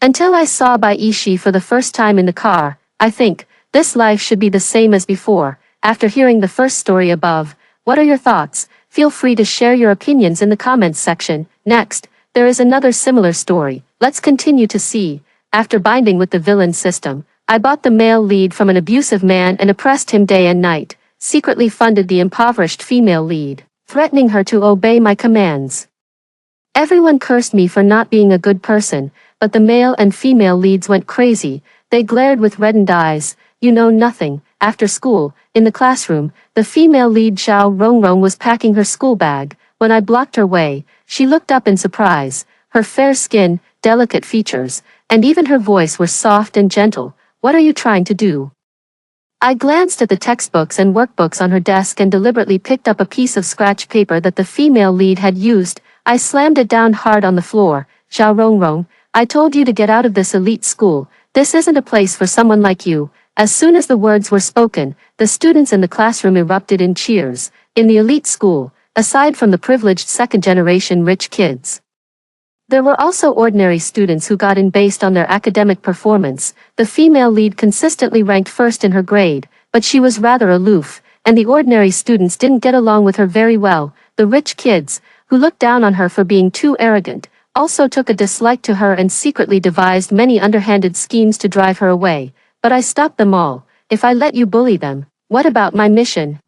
Until I saw Bai Yishi for the first time in the car. I think, this life should be the same as before. After hearing the first story above, what are your thoughts? Feel free to share your opinions in the comments section. Next, there is another similar story. Let's continue to see. After binding with the villain system, I bought the male lead from an abusive man and oppressed him day and night, secretly funded the impoverished female lead, threatening her to obey my commands. Everyone cursed me for not being a good person, but the male and female leads went crazy. They glared with reddened eyes. You know nothing. After school, in the classroom, the female lead Zhao Rongrong was packing her school bag. When I blocked her way, she looked up in surprise. Her fair skin, delicate features, and even her voice were soft and gentle. What are you trying to do? I glanced at the textbooks and workbooks on her desk and deliberately picked up a piece of scratch paper that the female lead had used. I slammed it down hard on the floor. Zhao Rongrong, I told you to get out of this elite school. This isn't a place for someone like you. As soon as the words were spoken, the students in the classroom erupted in cheers. In the elite school, aside from the privileged second-generation rich kids, there were also ordinary students who got in based on their academic performance. The female lead consistently ranked first in her grade, but she was rather aloof, and the ordinary students didn't get along with her very well. The rich kids, who looked down on her for being too arrogant, also took a dislike to her and secretly devised many underhanded schemes to drive her away, but I stopped them all. If I let you bully them, what about my mission?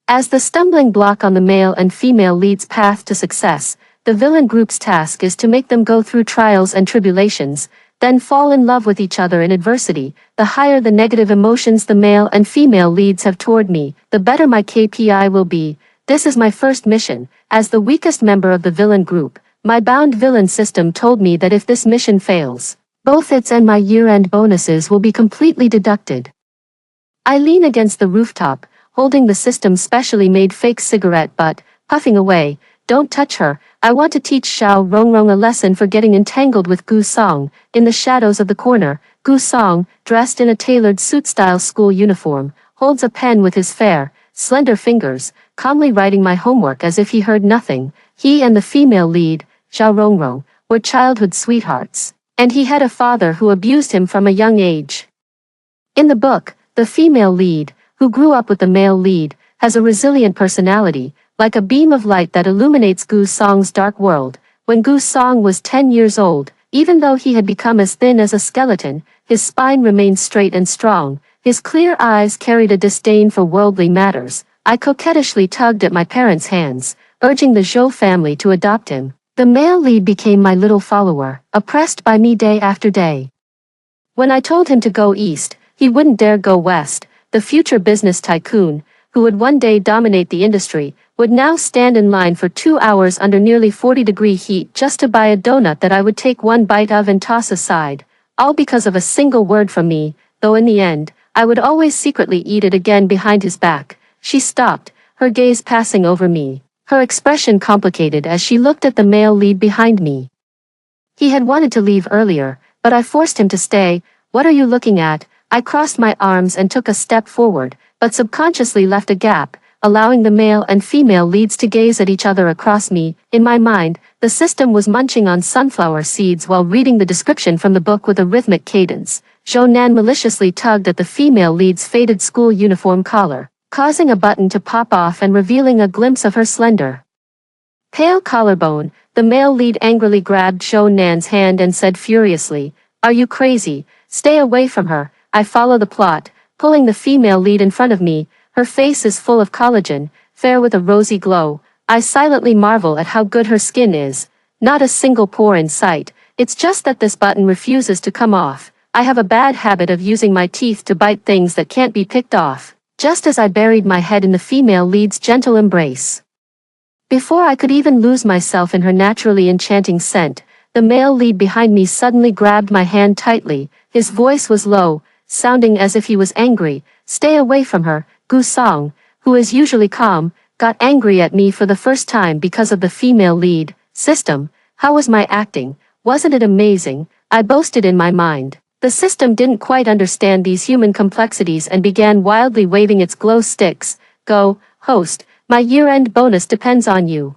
As the stumbling block on the male and female lead's path to success, the villain group's task is to make them go through trials and tribulations, then fall in love with each other in adversity. The higher the negative emotions the male and female leads have toward me, the better my KPI will be. This is my first mission. As the weakest member of the villain group, my bound villain system told me that if this mission fails, both its and my year-end bonuses will be completely deducted. I lean against the rooftop, holding the system's specially made fake cigarette butt, puffing away. Don't touch her. I want to teach Xiao Rongrong a lesson for getting entangled with Gu Song. In the shadows of the corner, Gu Song, dressed in a tailored suit-style school uniform, holds a pen with his fair, slender fingers, calmly writing my homework as if he heard nothing. He and the female lead, Xiao Rongrong, were childhood sweethearts, and he had a father who abused him from a young age. In the book, the female lead, who grew up with the male lead, has a resilient personality, like a beam of light that illuminates Gu Song's dark world. When Gu Song was 10 years old, even though he had become as thin as a skeleton, his spine remained straight and strong. His clear eyes carried a disdain for worldly matters. I coquettishly tugged at my parents' hands, urging the Zhou family to adopt him. The male lead became my little follower, oppressed by me day after day. When I told him to go east, he wouldn't dare go west. The future business tycoon, who would one day dominate the industry, would now stand in line for 2 hours under nearly 40-degree heat just to buy a donut that I would take one bite of and toss aside, all because of a single word from me, though in the end, I would always secretly eat it again behind his back. She stopped, her gaze passing over me, her expression complicated as she looked at the male lead behind me. He had wanted to leave earlier, but I forced him to stay. What are you looking at? I crossed my arms and took a step forward, but subconsciously left a gap, allowing the male and female leads to gaze at each other across me. In my mind, the system was munching on sunflower seeds while reading the description from the book with a rhythmic cadence. Zhou Nan maliciously tugged at the female lead's faded school uniform collar, causing a button to pop off and revealing a glimpse of her slender, pale collarbone. The male lead angrily grabbed Zhou Nan's hand and said furiously, "Are you crazy? Stay away from her." I follow the plot, pulling the female lead in front of me. Her face is full of collagen, fair with a rosy glow. I silently marvel at how good her skin is. Not a single pore in sight. It's just that this button refuses to come off. I have a bad habit of using my teeth to bite things that can't be picked off. Just as I buried my head in the female lead's gentle embrace, before I could even lose myself in her naturally enchanting scent, the male lead behind me suddenly grabbed my hand tightly. His voice was low, sounding as if he was angry. "Stay away from her." Gu Song, who is usually calm, got angry at me for the first time because of the female lead system. How was my acting? Wasn't it amazing? I boasted in my mind. The system didn't quite understand these human complexities and began wildly waving its glow sticks. "Go, host, my year-end bonus depends on you."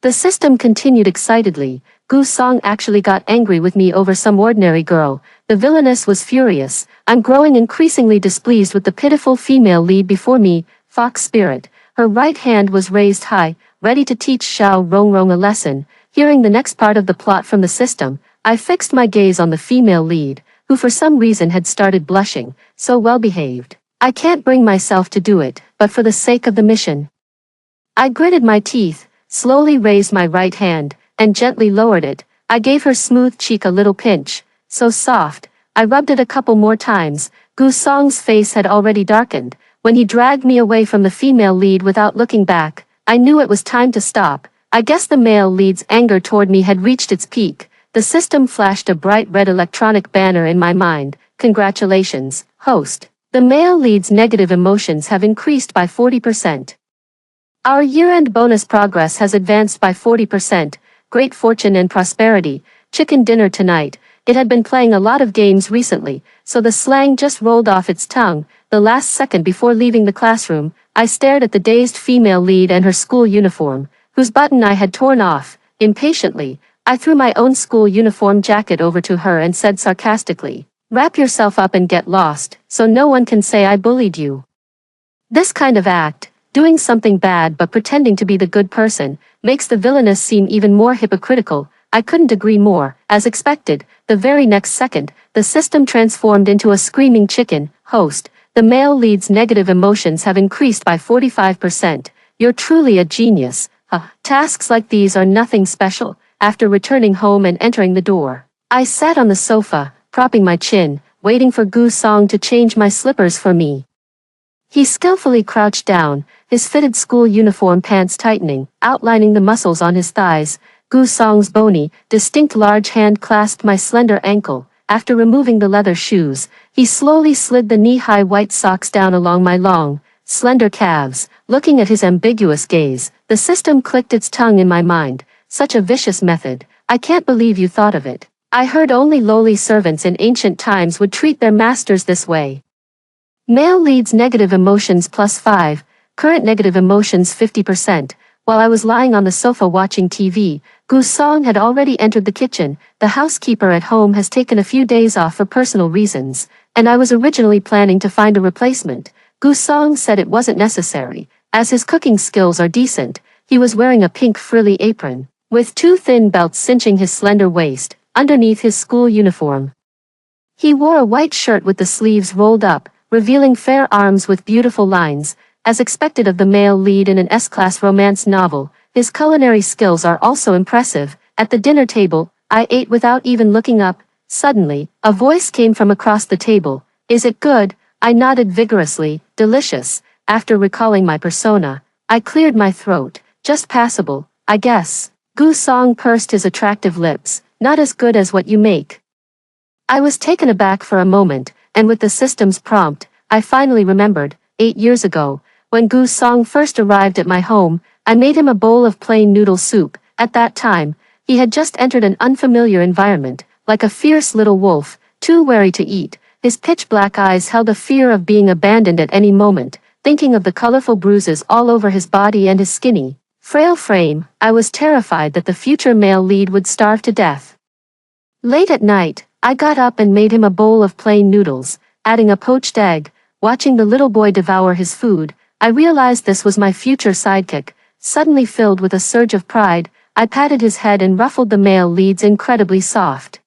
The system continued excitedly. Gu Song actually got angry with me over some ordinary girl. The villainess was furious. I'm growing increasingly displeased with the pitiful female lead before me, fox spirit. Her right hand was raised high, ready to teach Xiao Rongrong a lesson. Hearing the next part of the plot from the system, I fixed my gaze on the female lead, who for some reason had started blushing, so well behaved. I can't bring myself to do it, but for the sake of the mission. I gritted my teeth, slowly raised my right hand, and gently lowered it. I gave her smooth cheek a little pinch, so soft. I rubbed it a couple more times. Gu Song's face had already darkened. When he dragged me away from the female lead without looking back, I knew it was time to stop. I guess the male lead's anger toward me had reached its peak. The system flashed a bright red electronic banner in my mind. "Congratulations, host. The male lead's negative emotions have increased by 40%. Our year-end bonus progress has advanced by 40%. Great fortune and prosperity. Chicken dinner tonight." It had been playing a lot of games recently, so the slang just rolled off its tongue. The last second before leaving the classroom, I stared at the dazed female lead and her school uniform, whose button I had torn off. Impatiently, I threw my own school uniform jacket over to her and said sarcastically, "Wrap yourself up and get lost, so no one can say I bullied you." This kind of act, doing something bad but pretending to be the good person, makes the villainess seem even more hypocritical. I couldn't agree more. As expected, the very next second, the system transformed into a screaming chicken. Host, the male lead's negative emotions have increased by 45%. You're truly a genius. Tasks like these are nothing special. After returning home and entering the door, I sat on the sofa, propping my chin, waiting for Gu Song to change my slippers for me. He skillfully crouched down, his fitted school uniform pants tightening, outlining the muscles on his thighs. Gu Song's bony, distinct large hand clasped my slender ankle. After removing the leather shoes, he slowly slid the knee-high white socks down along my long, slender calves. Looking at his ambiguous gaze, the system clicked its tongue in my mind. Such a vicious method. I can't believe you thought of it. I heard only lowly servants in ancient times would treat their masters this way. Male leads negative emotions +5, current negative emotions 50%. While I was lying on the sofa watching TV, Gu Song had already entered the kitchen. The housekeeper at home has taken a few days off for personal reasons, and I was originally planning to find a replacement. Gu Song said it wasn't necessary, as his cooking skills are decent. He was wearing a pink frilly apron, with two thin belts cinching his slender waist, underneath his school uniform. He wore a white shirt with the sleeves rolled up, revealing fair arms with beautiful lines. As expected of the male lead in an S-class romance novel, his culinary skills are also impressive. At the dinner table, I ate without even looking up. Suddenly, a voice came from across the table. Is it good? I nodded vigorously. Delicious. After recalling my persona, I cleared my throat. Just passable, I guess. Gu Song pursed his attractive lips. Not as good as what you make. I was taken aback for a moment, and with the system's prompt, I finally remembered. 8 years ago, when Gu Song first arrived at my home, I made him a bowl of plain noodle soup. At that time, he had just entered an unfamiliar environment, like a fierce little wolf, too wary to eat. His pitch-black eyes held a fear of being abandoned at any moment. Thinking of the colorful bruises all over his body and his skinny, frail frame, I was terrified that the future male lead would starve to death. Late at night, I got up and made him a bowl of plain noodles, adding a poached egg. Watching the little boy devour his food, I realized this was my future sidekick. Suddenly filled with a surge of pride, I patted his head and ruffled the male lead's incredibly soft,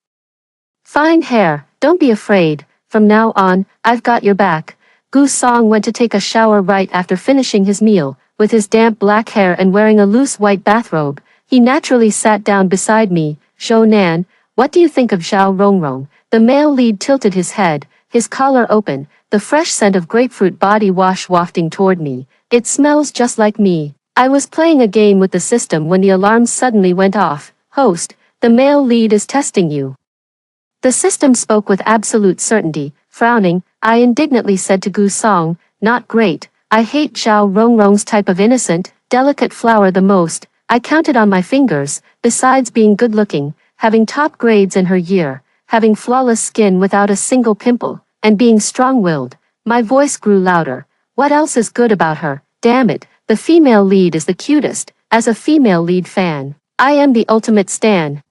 fine hair. Don't be afraid, from now on, I've got your back. Gu Song went to take a shower right after finishing his meal. With his damp black hair and wearing a loose white bathrobe, he naturally sat down beside me. Zhou Nan, what do you think of Zhao Rongrong? The male lead tilted his head, his collar open, the fresh scent of grapefruit body wash wafting toward me. It smells just like me. I was playing a game with the system when the alarm suddenly went off. Host, the male lead is testing you. The system spoke with absolute certainty. Frowning, I indignantly said to Gu Song, not great. I hate Zhao Rongrong's type of innocent, delicate flower the most. I counted on my fingers. Besides being good-looking, having top grades in her year, having flawless skin without a single pimple, and being strong-willed, my voice grew louder. What else is good about her? Damn it, the female lead is the cutest. As a female lead fan, I am the ultimate stan.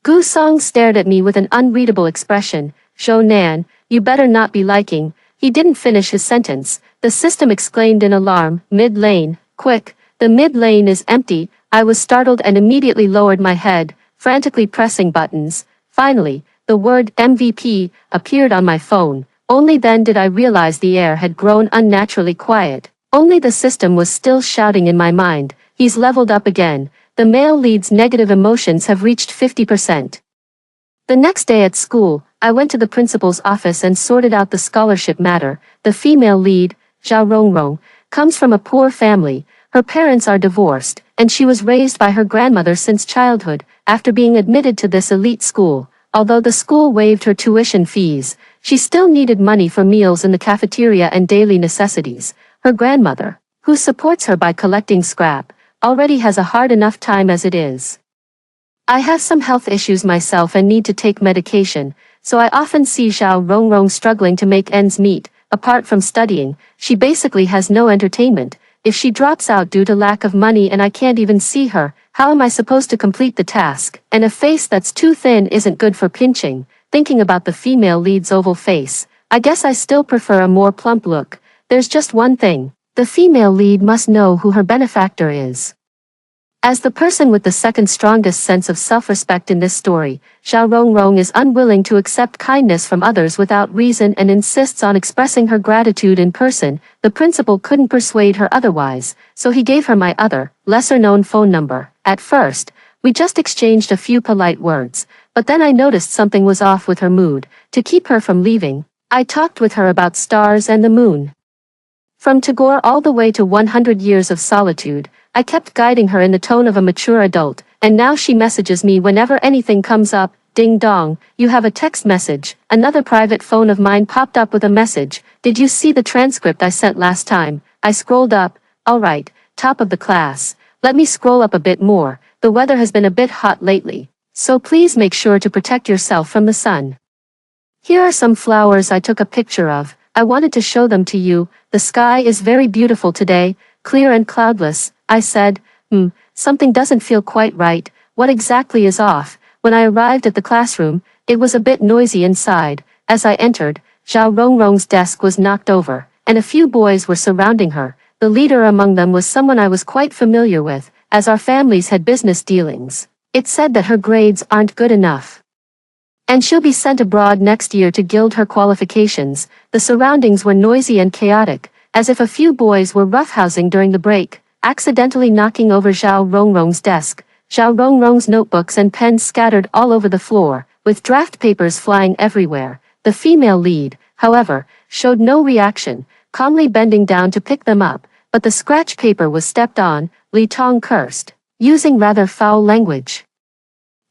Gu Song stared at me with an unreadable expression. Zhou Nan, you better not be liking. He didn't finish his sentence. The system exclaimed in alarm. Mid-lane, quick, the mid-lane is empty. I was startled and immediately lowered my head, frantically pressing buttons. Finally, the word MVP appeared on my phone. Only then did I realize the air had grown unnaturally quiet. Only the system was still shouting in my mind. He's leveled up again. The male lead's negative emotions have reached 50%. The next day at school, I went to the principal's office and sorted out the scholarship matter. The female lead, Zhao Rongrong, comes from a poor family. Her parents are divorced, and she was raised by her grandmother since childhood. After being admitted to this elite school, although the school waived her tuition fees, she still needed money for meals in the cafeteria and daily necessities. Her grandmother, who supports her by collecting scrap, already has a hard enough time as it is. I have some health issues myself and need to take medication, so I often see Zhao Rongrong struggling to make ends meet. Apart from studying, she basically has no entertainment. If she drops out due to lack of money and I can't even see her, how am I supposed to complete the task? And a face that's too thin isn't good for pinching. Thinking about the female lead's oval face, I guess I still prefer a more plump look. There's just one thing. The female lead must know who her benefactor is. As the person with the second strongest sense of self-respect in this story, Zhao Rongrong is unwilling to accept kindness from others without reason and insists on expressing her gratitude in person. The principal couldn't persuade her otherwise, so he gave her my other, lesser-known phone number. At first, we just exchanged a few polite words, but then I noticed something was off with her mood. To keep her from leaving, I talked with her about stars and the moon. From Tagore all the way to 100 Years of Solitude, I kept guiding her in the tone of a mature adult, and now she messages me whenever anything comes up. Ding dong, you have a text message. Another private phone of mine popped up with a message. Did you see the transcript I sent last time? I scrolled up. Alright, top of the class. Let me scroll up a bit more. The weather has been a bit hot lately, so please make sure to protect yourself from the sun. Here are some flowers I took a picture of. I wanted to show them to you. The sky is very beautiful today, clear and cloudless. I said, something doesn't feel quite right. What exactly is off? When I arrived at the classroom, it was a bit noisy inside. As I entered, Zhao Rongrong's desk was knocked over, and a few boys were surrounding her. The leader among them was someone I was quite familiar with, as our families had business dealings. It said that her grades aren't good enough, and she'll be sent abroad next year to gild her qualifications. The surroundings were noisy and chaotic, as if a few boys were roughhousing during the break, accidentally knocking over Zhao Rongrong's desk. Zhao Rongrong's notebooks and pens scattered all over the floor, with draft papers flying everywhere. The female lead, however, showed no reaction, calmly bending down to pick them up, but the scratch paper was stepped on. Li Tong cursed, using rather foul language.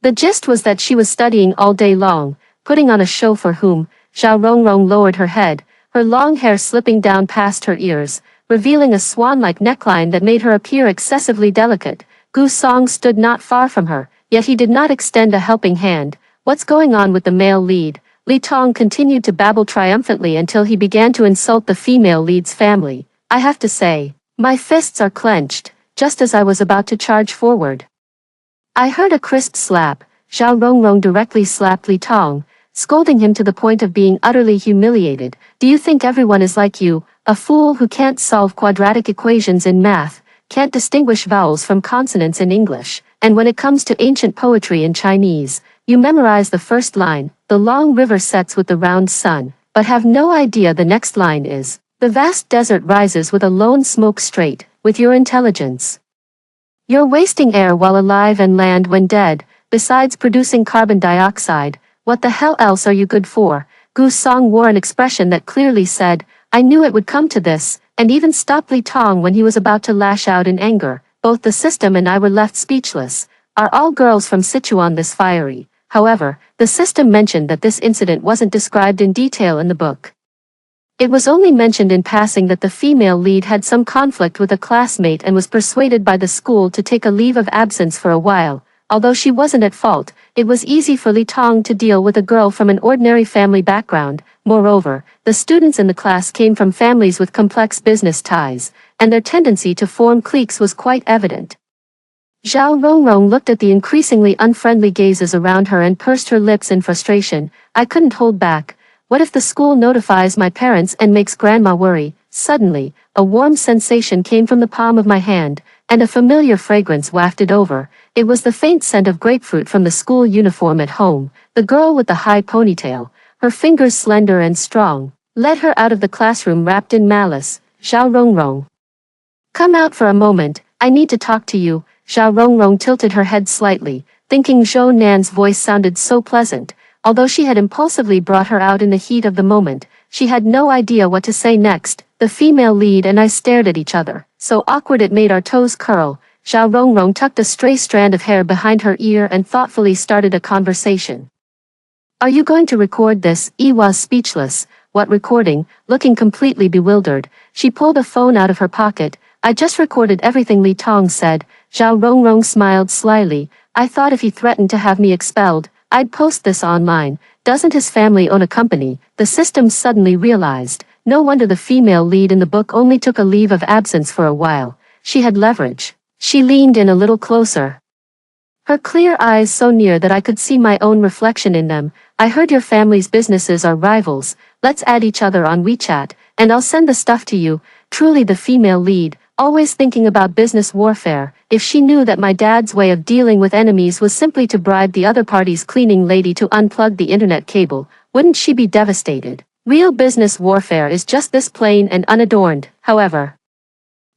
The gist was that she was studying all day long, putting on a show for whom. Zhao Rongrong lowered her head, her long hair slipping down past her ears, revealing a swan-like neckline that made her appear excessively delicate. Gu Song stood not far from her, yet he did not extend a helping hand. What's going on with the male lead? Li Tong continued to babble triumphantly until he began to insult the female lead's family. I have to say, my fists are clenched, just as I was about to charge forward. I heard a crisp slap. Zhao Rongrong directly slapped Li Tong, scolding him to the point of being utterly humiliated. Do you think everyone is like you, a fool who can't solve quadratic equations in math, can't distinguish vowels from consonants in English, and when it comes to ancient poetry in Chinese, you memorize the first line, the long river sets with the round sun, but have no idea the next line is, the vast desert rises with a lone smoke strait, with your intelligence. You're wasting air while alive and land when dead, besides producing carbon dioxide. What the hell else are you good for? Gu Song wore an expression that clearly said, I knew it would come to this, and even stopped Li Tong when he was about to lash out in anger. Both the system and I were left speechless. Are all girls from Sichuan this fiery? However, the system mentioned that this incident wasn't described in detail in the book. It was only mentioned in passing that the female lead had some conflict with a classmate and was persuaded by the school to take a leave of absence for a while. Although she wasn't at fault, it was easy for Li Tong to deal with a girl from an ordinary family background. Moreover, the students in the class came from families with complex business ties, and their tendency to form cliques was quite evident. Zhao Rongrong looked at the increasingly unfriendly gazes around her and pursed her lips in frustration. I couldn't hold back. What if the school notifies my parents and makes grandma worry? Suddenly, a warm sensation came from the palm of my hand, and a familiar fragrance wafted over. It was the faint scent of grapefruit from the school uniform at home. The girl with the high ponytail, her fingers slender and strong, led her out of the classroom wrapped in malice. Zhao Rongrong, come out for a moment, I need to talk to you. Zhao Rongrong tilted her head slightly, thinking Zhou Nan's voice sounded so pleasant. Although she had impulsively brought her out in the heat of the moment, she had no idea what to say next. The female lead and I stared at each other, so awkward it made our toes curl. Zhao Rongrong tucked a stray strand of hair behind her ear and thoughtfully started a conversation. Are you going to record this? Yi was speechless. What recording? Looking completely bewildered, she pulled a phone out of her pocket. I just recorded everything, Li Tong said. Zhao Rongrong smiled slyly. I thought if he threatened to have me expelled, I'd post this online. Doesn't his family own a company? The system suddenly realized. No wonder the female lead in the book only took a leave of absence for a while. She had leverage. She leaned in a little closer, her clear eyes so near that I could see my own reflection in them. I heard your family's businesses are rivals. Let's add each other on WeChat, and I'll send the stuff to you. Truly the female lead, always thinking about business warfare, if she knew that my dad's way of dealing with enemies was simply to bribe the other party's cleaning lady to unplug the internet cable, wouldn't she be devastated? Real business warfare is just this plain and unadorned, however.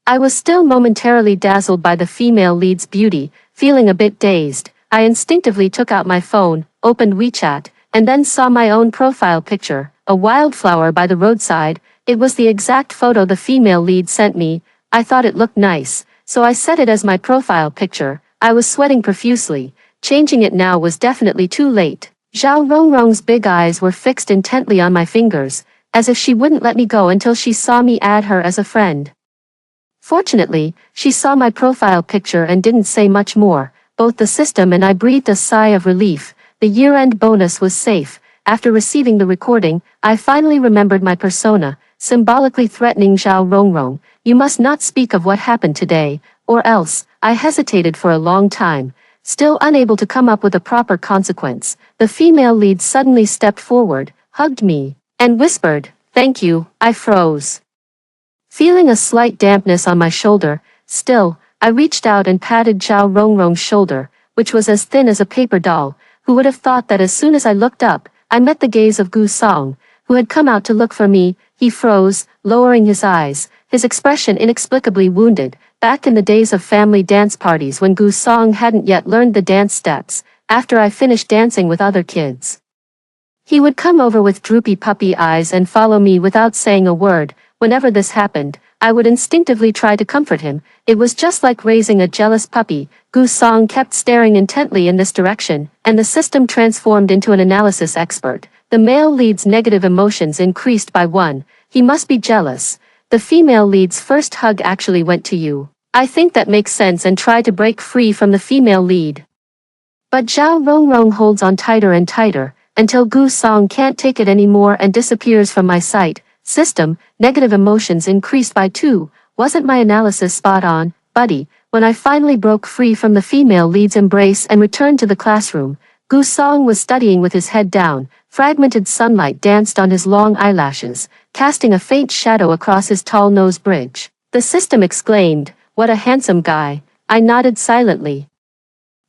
I was still momentarily dazzled by the female lead's beauty, feeling a bit dazed. I instinctively took out my phone, opened WeChat, and then saw my own profile picture, a wildflower by the roadside. It was the exact photo the female lead sent me. I thought it looked nice, so I set it as my profile picture. I was sweating profusely. Changing it now was definitely too late. Zhao Rongrong's big eyes were fixed intently on my fingers, as if she wouldn't let me go until she saw me add her as a friend. Fortunately, she saw my profile picture and didn't say much more. Both the system and I breathed a sigh of relief. The year-end bonus was safe. After receiving the recording, I finally remembered my persona, symbolically threatening Zhao Rongrong. You must not speak of what happened today, or else. I hesitated for a long time, still unable to come up with a proper consequence. The female lead suddenly stepped forward, hugged me, and whispered, "Thank you." I froze. Feeling a slight dampness on my shoulder, still, I reached out and patted Zhao Rongrong's shoulder, which was as thin as a paper doll. Who would have thought that as soon as I looked up, I met the gaze of Gu Song, who had come out to look for me. He froze, lowering his eyes, his expression inexplicably wounded. Back in the days of family dance parties when Gu Song hadn't yet learned the dance steps, after I finished dancing with other kids, he would come over with droopy puppy eyes and follow me without saying a word. Whenever this happened, I would instinctively try to comfort him. It was just like raising a jealous puppy. Gu Song kept staring intently in this direction, and the system transformed into an analysis expert. The male lead's negative emotions increased by 1. He must be jealous. The female lead's first hug actually went to you. I think that makes sense and try to break free from the female lead. But Zhao Rongrong holds on tighter and tighter, until Gu Song can't take it anymore and disappears from my sight. System, negative emotions increased by 2. Wasn't my analysis spot on, buddy? When I finally broke free from the female lead's embrace and returned to the classroom, Gu Song was studying with his head down. Fragmented sunlight danced on his long eyelashes, casting a faint shadow across his tall nose bridge. The system exclaimed, "What a handsome guy." I nodded silently.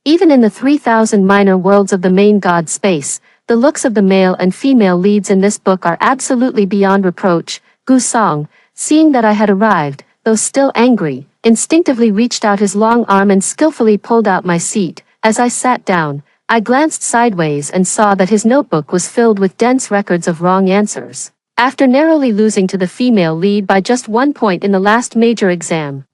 Even in the 3,000 minor worlds of the main god space, the looks of the male and female leads in this book are absolutely beyond reproach. Gu Song, seeing that I had arrived, though still angry, instinctively reached out his long arm and skillfully pulled out my seat. As I sat down, I glanced sideways and saw that his notebook was filled with dense records of wrong answers. After narrowly losing to the female lead by just 1 point in the last major exam,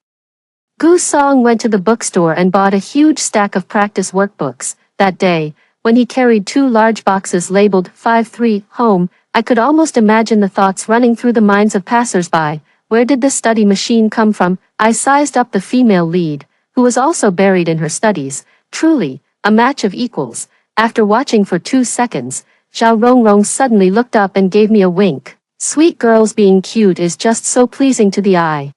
Gu Song went to the bookstore and bought a huge stack of practice workbooks. That day, when he carried 2 large boxes labeled 5-3 home, I could almost imagine the thoughts running through the minds of passers-by. Where did this study machine come from? I sized up the female lead, who was also buried in her studies. Truly, a match of equals. After watching for 2 seconds, Zhao Rongrong suddenly looked up and gave me a wink. Sweet girls being cute is just so pleasing to the eye.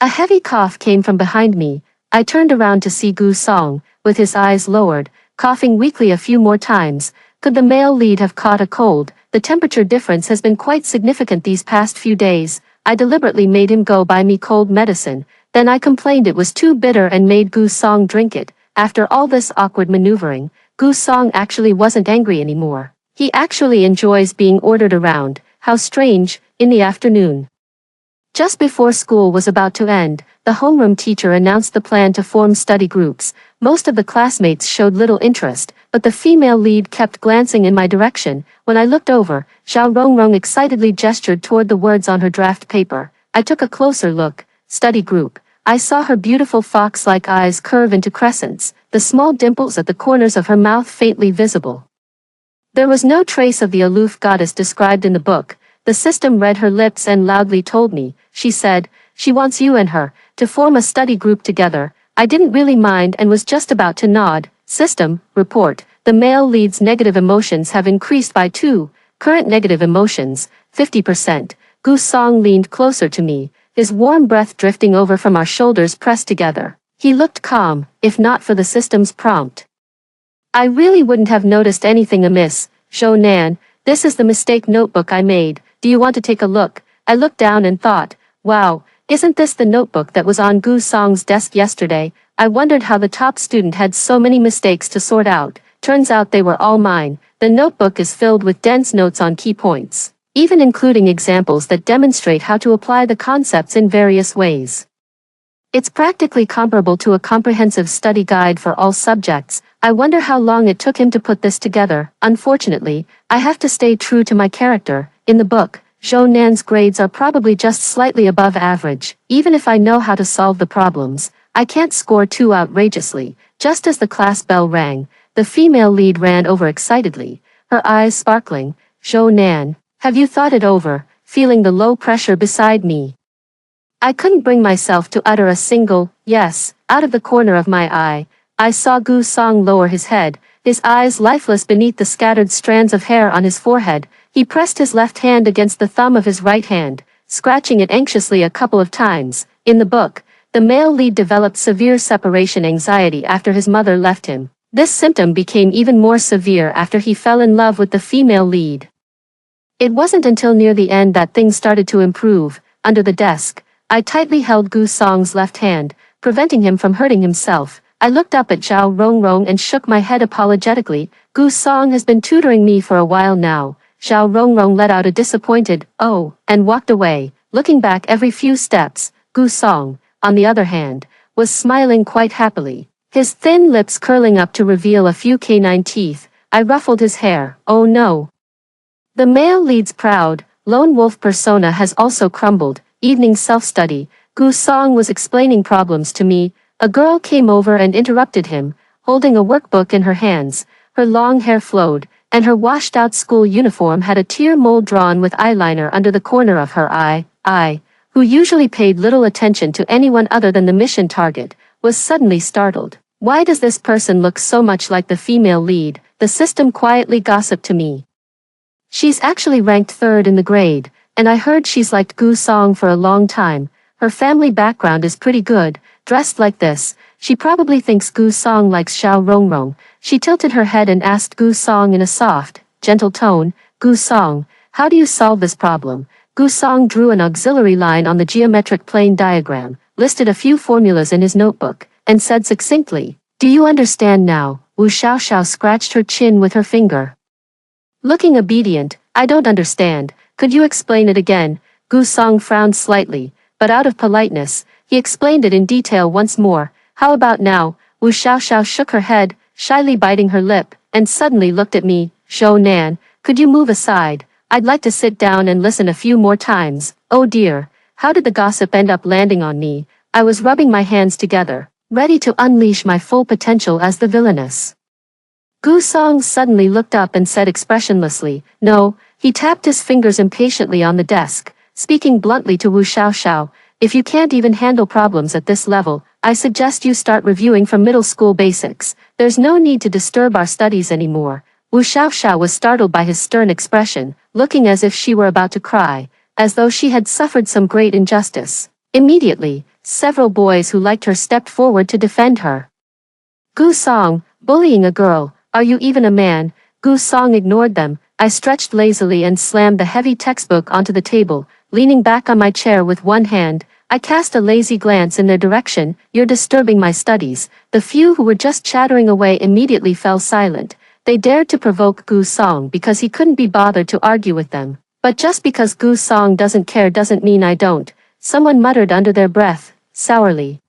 A heavy cough came from behind me. I turned around to see Gu Song, with his eyes lowered, coughing weakly a few more times. Could the male lead have caught a cold? The temperature difference has been quite significant these past few days. I deliberately made him go buy me cold medicine. Then I complained it was too bitter and made Gu Song drink it. After all this awkward maneuvering, Gu Song actually wasn't angry anymore. He actually enjoys being ordered around. How strange. In the afternoon, just before school was about to end, the homeroom teacher announced the plan to form study groups. Most of the classmates showed little interest, but the female lead kept glancing in my direction. When I looked over, Zhao Rongrong excitedly gestured toward the words on her draft paper. I took a closer look. Study group. I saw her beautiful fox-like eyes curve into crescents, the small dimples at the corners of her mouth faintly visible. There was no trace of the aloof goddess described in the book. The system read her lips and loudly told me. She said, "She wants you and her to form a study group together." I didn't really mind and was just about to nod. System, report. The male lead's negative emotions have increased by 2. Current negative emotions, 50%. Gu Song leaned closer to me, his warm breath drifting over from our shoulders pressed together. He looked calm, if not for the system's prompt. I really wouldn't have noticed anything amiss. Zhou Nan, this is the mistake notebook I made. Do you want to take a look? I looked down and thought, wow, isn't this the notebook that was on Gu Song's desk yesterday? I wondered how the top student had so many mistakes to sort out. Turns out they were all mine. The notebook is filled with dense notes on key points, even including examples that demonstrate how to apply the concepts in various ways. It's practically comparable to a comprehensive study guide for all subjects. I wonder how long it took him to put this together. Unfortunately, I have to stay true to my character. In the book, Zhou Nan's grades are probably just slightly above average. Even if I know how to solve the problems, I can't score too outrageously. Just as the class bell rang, the female lead ran over excitedly, her eyes sparkling. Zhou Nan, have you thought it over? Feeling the low pressure beside me. I couldn't bring myself to utter a single yes. Out of the corner of my eye, I saw Gu Song lower his head, his eyes lifeless beneath the scattered strands of hair on his forehead. He pressed his left hand against the thumb of his right hand, scratching it anxiously a couple of times. In the book, the male lead developed severe separation anxiety after his mother left him. This symptom became even more severe after he fell in love with the female lead. It wasn't until near the end that things started to improve. Under the desk, I tightly held Gu Song's left hand, preventing him from hurting himself. I looked up at Zhao Rongrong and shook my head apologetically. Gu Song has been tutoring me for a while now. Zhao Rongrong let out a disappointed "oh" and walked away, looking back every few steps. Gu Song, on the other hand, was smiling quite happily, his thin lips curling up to reveal a few canine teeth. I ruffled his hair. Oh no. The male lead's proud, lone wolf persona has also crumbled. Evening self-study, Gu Song was explaining problems to me. A girl came over and interrupted him, holding a workbook in her hands. Her long hair flowed, and her washed-out school uniform had a tear mole drawn with eyeliner under the corner of her eye. I, who usually paid little attention to anyone other than the mission target, was suddenly startled. Why does this person look so much like the female lead? The system quietly gossiped to me. She's actually ranked third in the grade, and I heard she's liked Gu Song for a long time. Her family background is pretty good. Dressed like this, she probably thinks Gu Song likes Zhao Rongrong. She tilted her head and asked Gu Song in a soft, gentle tone, Gu Song, how do you solve this problem? Gu Song drew an auxiliary line on the geometric plane diagram, listed a few formulas in his notebook, and said succinctly, do you understand now? Wu Xiaoxiao scratched her chin with her finger. Looking obedient, I don't understand. Could you explain it again? Gu Song frowned slightly, but out of politeness, he explained it in detail once more. How about now? Wu Xiaoxiao shook her head, shyly biting her lip, and suddenly looked at me. Zhou Nan, could you move aside? I'd like to sit down and listen a few more times. Oh dear, how did the gossip end up landing on me? I was rubbing my hands together, ready to unleash my full potential as the villainess. Gu Song suddenly looked up and said expressionlessly, no. He tapped his fingers impatiently on the desk, speaking bluntly to Wu Xiaoxiao, if you can't even handle problems at this level, I suggest you start reviewing from middle school basics. There's no need to disturb our studies anymore. Wu Xiaoxiao was startled by his stern expression, looking as if she were about to cry, as though she had suffered some great injustice. Immediately, several boys who liked her stepped forward to defend her. Gu Song, bullying a girl, are you even a man? Gu Song ignored them. I stretched lazily and slammed the heavy textbook onto the table, leaning back on my chair with one hand. I cast a lazy glance in their direction. You're disturbing my studies. The few who were just chattering away immediately fell silent. They dared to provoke Gu Song because he couldn't be bothered to argue with them. But just because Gu Song doesn't care doesn't mean I don't. Someone muttered under their breath, sourly.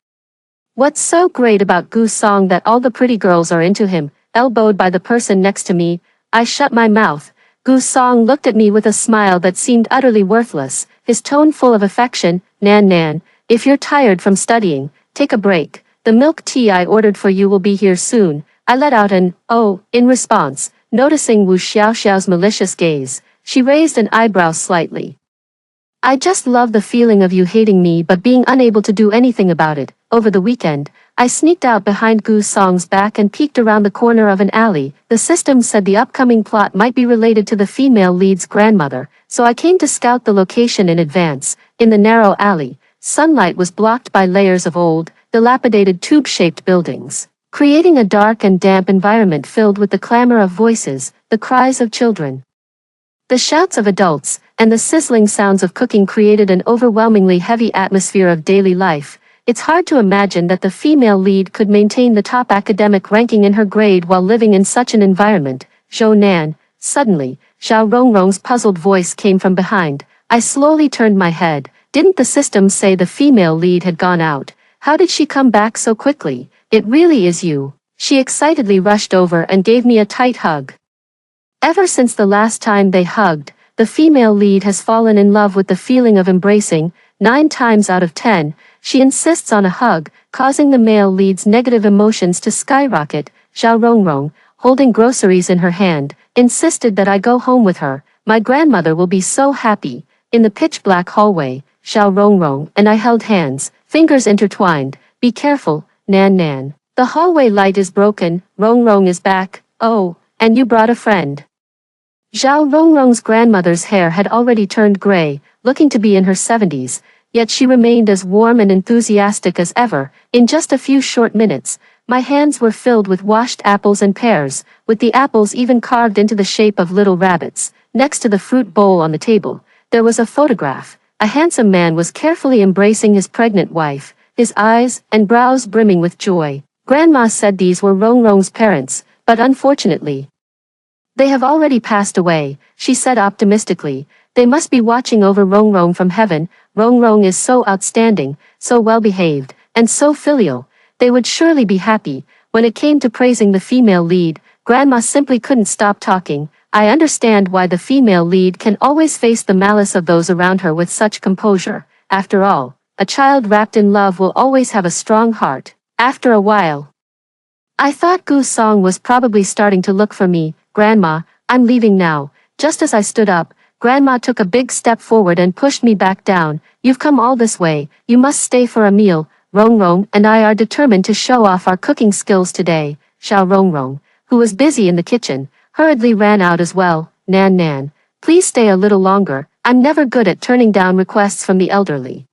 What's so great about Gu Song that all the pretty girls are into him? Elbowed by the person next to me, I shut my mouth. Gu Song looked at me with a smile that seemed utterly worthless, his tone full of affection. Nan Nan, if you're tired from studying, take a break. The milk tea I ordered for you will be here soon. I let out an oh in response, noticing Wu Xiaoxiao's malicious gaze. She raised an eyebrow slightly. I just love the feeling of you hating me but being unable to do anything about it. Over the weekend, I sneaked out behind Gu Song's back and peeked around the corner of an alley. The system said the upcoming plot might be related to the female lead's grandmother, so I came to scout the location in advance. In the narrow alley, sunlight was blocked by layers of old, dilapidated tube-shaped buildings, creating a dark and damp environment filled with the clamor of voices, the cries of children, the shouts of adults, and the sizzling sounds of cooking created an overwhelmingly heavy atmosphere of daily life. It's hard to imagine that the female lead could maintain the top academic ranking in her grade while living in such an environment. Zhou Nan. Suddenly, Xiao Rongrong's puzzled voice came from behind. I slowly turned my head. Didn't the system say the female lead had gone out? How did she come back so quickly? It really is you. She excitedly rushed over and gave me a tight hug. Ever since the last time they hugged, the female lead has fallen in love with the feeling of embracing. 9 times out of 10, she insists on a hug, causing the male lead's negative emotions to skyrocket. Xiao Rongrong, holding groceries in her hand, insisted that I go home with her. My grandmother will be so happy. In the pitch-black hallway, Xiao Rongrong and I held hands, fingers intertwined. Be careful, Nan Nan. The hallway light is broken. Rongrong is back. Oh, and you brought a friend. Xiao Rongrong's grandmother's hair had already turned gray, looking to be in her 70s, yet she remained as warm and enthusiastic as ever. In just a few short minutes, my hands were filled with washed apples and pears, with the apples even carved into the shape of little rabbits. Next to the fruit bowl on the table, there was a photograph. A handsome man was carefully embracing his pregnant wife, his eyes and brows brimming with joy. Grandma said these were Rongrong's parents, but unfortunately, they have already passed away, she said optimistically. They must be watching over Rongrong from heaven. Rongrong is so outstanding, so well-behaved, and so filial. They would surely be happy. When it came to praising the female lead, Grandma simply couldn't stop talking. I understand why the female lead can always face the malice of those around her with such composure. After all, a child wrapped in love will always have a strong heart. After a while, I thought Gu Song was probably starting to look for me. Grandma, I'm leaving now. Just as I stood up, Grandma took a big step forward and pushed me back down. You've come all this way. You must stay for a meal. Rongrong and I are determined to show off our cooking skills today. Xiao Rongrong, who was busy in the kitchen, hurriedly ran out as well. Nan Nan, please stay a little longer. I'm never good at turning down requests from the elderly,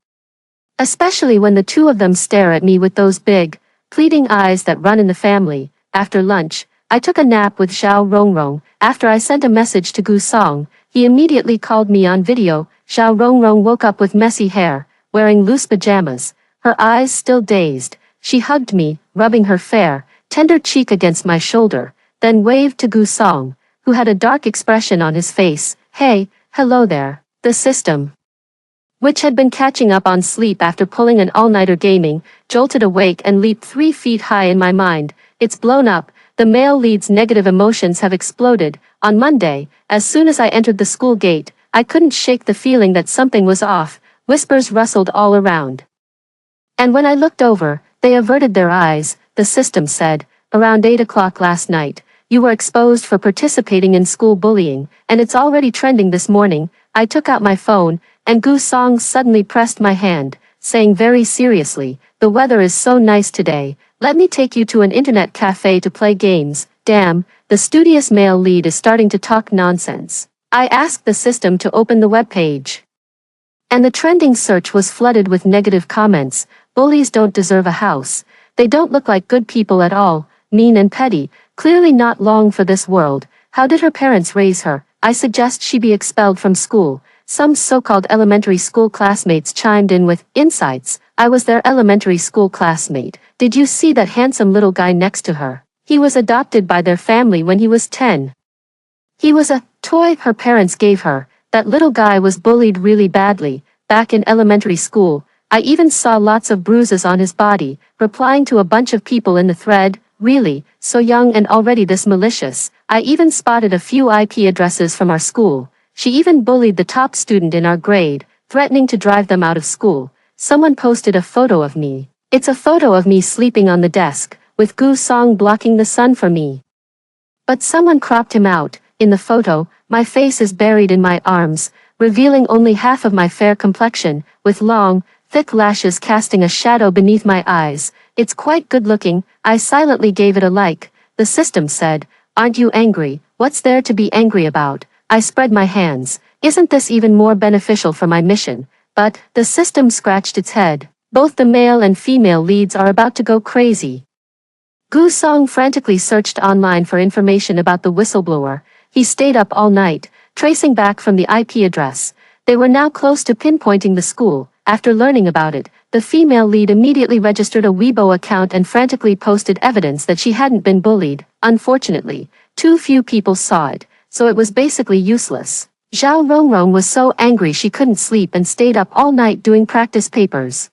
especially when the two of them stare at me with those big, pleading eyes that run in the family. After lunch, I took a nap with Xiao Rongrong. After I sent a message to Gu Song, he immediately called me on video. Xiao Rongrong woke up with messy hair, wearing loose pajamas, her eyes still dazed. She hugged me, rubbing her fair, tender cheek against my shoulder, then waved to Gu Song, who had a dark expression on his face. Hey, hello there. The system, which had been catching up on sleep after pulling an all-nighter gaming, jolted awake and leaped 3 feet high in my mind. It's blown up. The male lead's negative emotions have exploded. On Monday, as soon as I entered the school gate, I couldn't shake the feeling that something was off. Whispers rustled all around. And when I looked over, they averted their eyes. The system said, around 8 o'clock last night, you were exposed for participating in school bullying, and it's already trending this morning. I took out my phone, and Gu Song suddenly pressed my hand, saying very seriously, the weather is so nice today. Let me take you to an internet cafe to play games. Damn, the studious male lead is starting to talk nonsense. I asked the system to open the web page, and the trending search was flooded with negative comments. Bullies don't deserve a house. They don't look like good people at all. Mean and petty, clearly not long for this world. How did her parents raise her? I suggest she be expelled from school. Some so-called elementary school classmates chimed in with insights. I was their elementary school classmate. Did you see that handsome little guy next to her? He was adopted by their family when he was 10. He was a toy her parents gave her. That little guy was bullied really badly, back in elementary school. I even saw lots of bruises on his body. Replying to a bunch of people in the thread, really, so young and already this malicious. I even spotted a few IP addresses from our school. She even bullied the top student in our grade, threatening to drive them out of school. Someone posted a photo of me. It's a photo of me sleeping on the desk, with Gu Song blocking the sun for me. But someone cropped him out. In the photo, my face is buried in my arms, revealing only half of my fair complexion, with long, thick lashes casting a shadow beneath my eyes. It's quite good looking. I silently gave it a like. The system said, aren't you angry? What's there to be angry about? I spread my hands. Isn't this even more beneficial for my mission? But, the system scratched its head. Both the male and female leads are about to go crazy. Gu Song frantically searched online for information about the whistleblower. He stayed up all night, tracing back from the IP address. They were now close to pinpointing the school. After learning about it, the female lead immediately registered a Weibo account and frantically posted evidence that she hadn't been bullied. Unfortunately, too few people saw it, so it was basically useless. Zhao Rongrong was so angry she couldn't sleep and stayed up all night doing practice papers.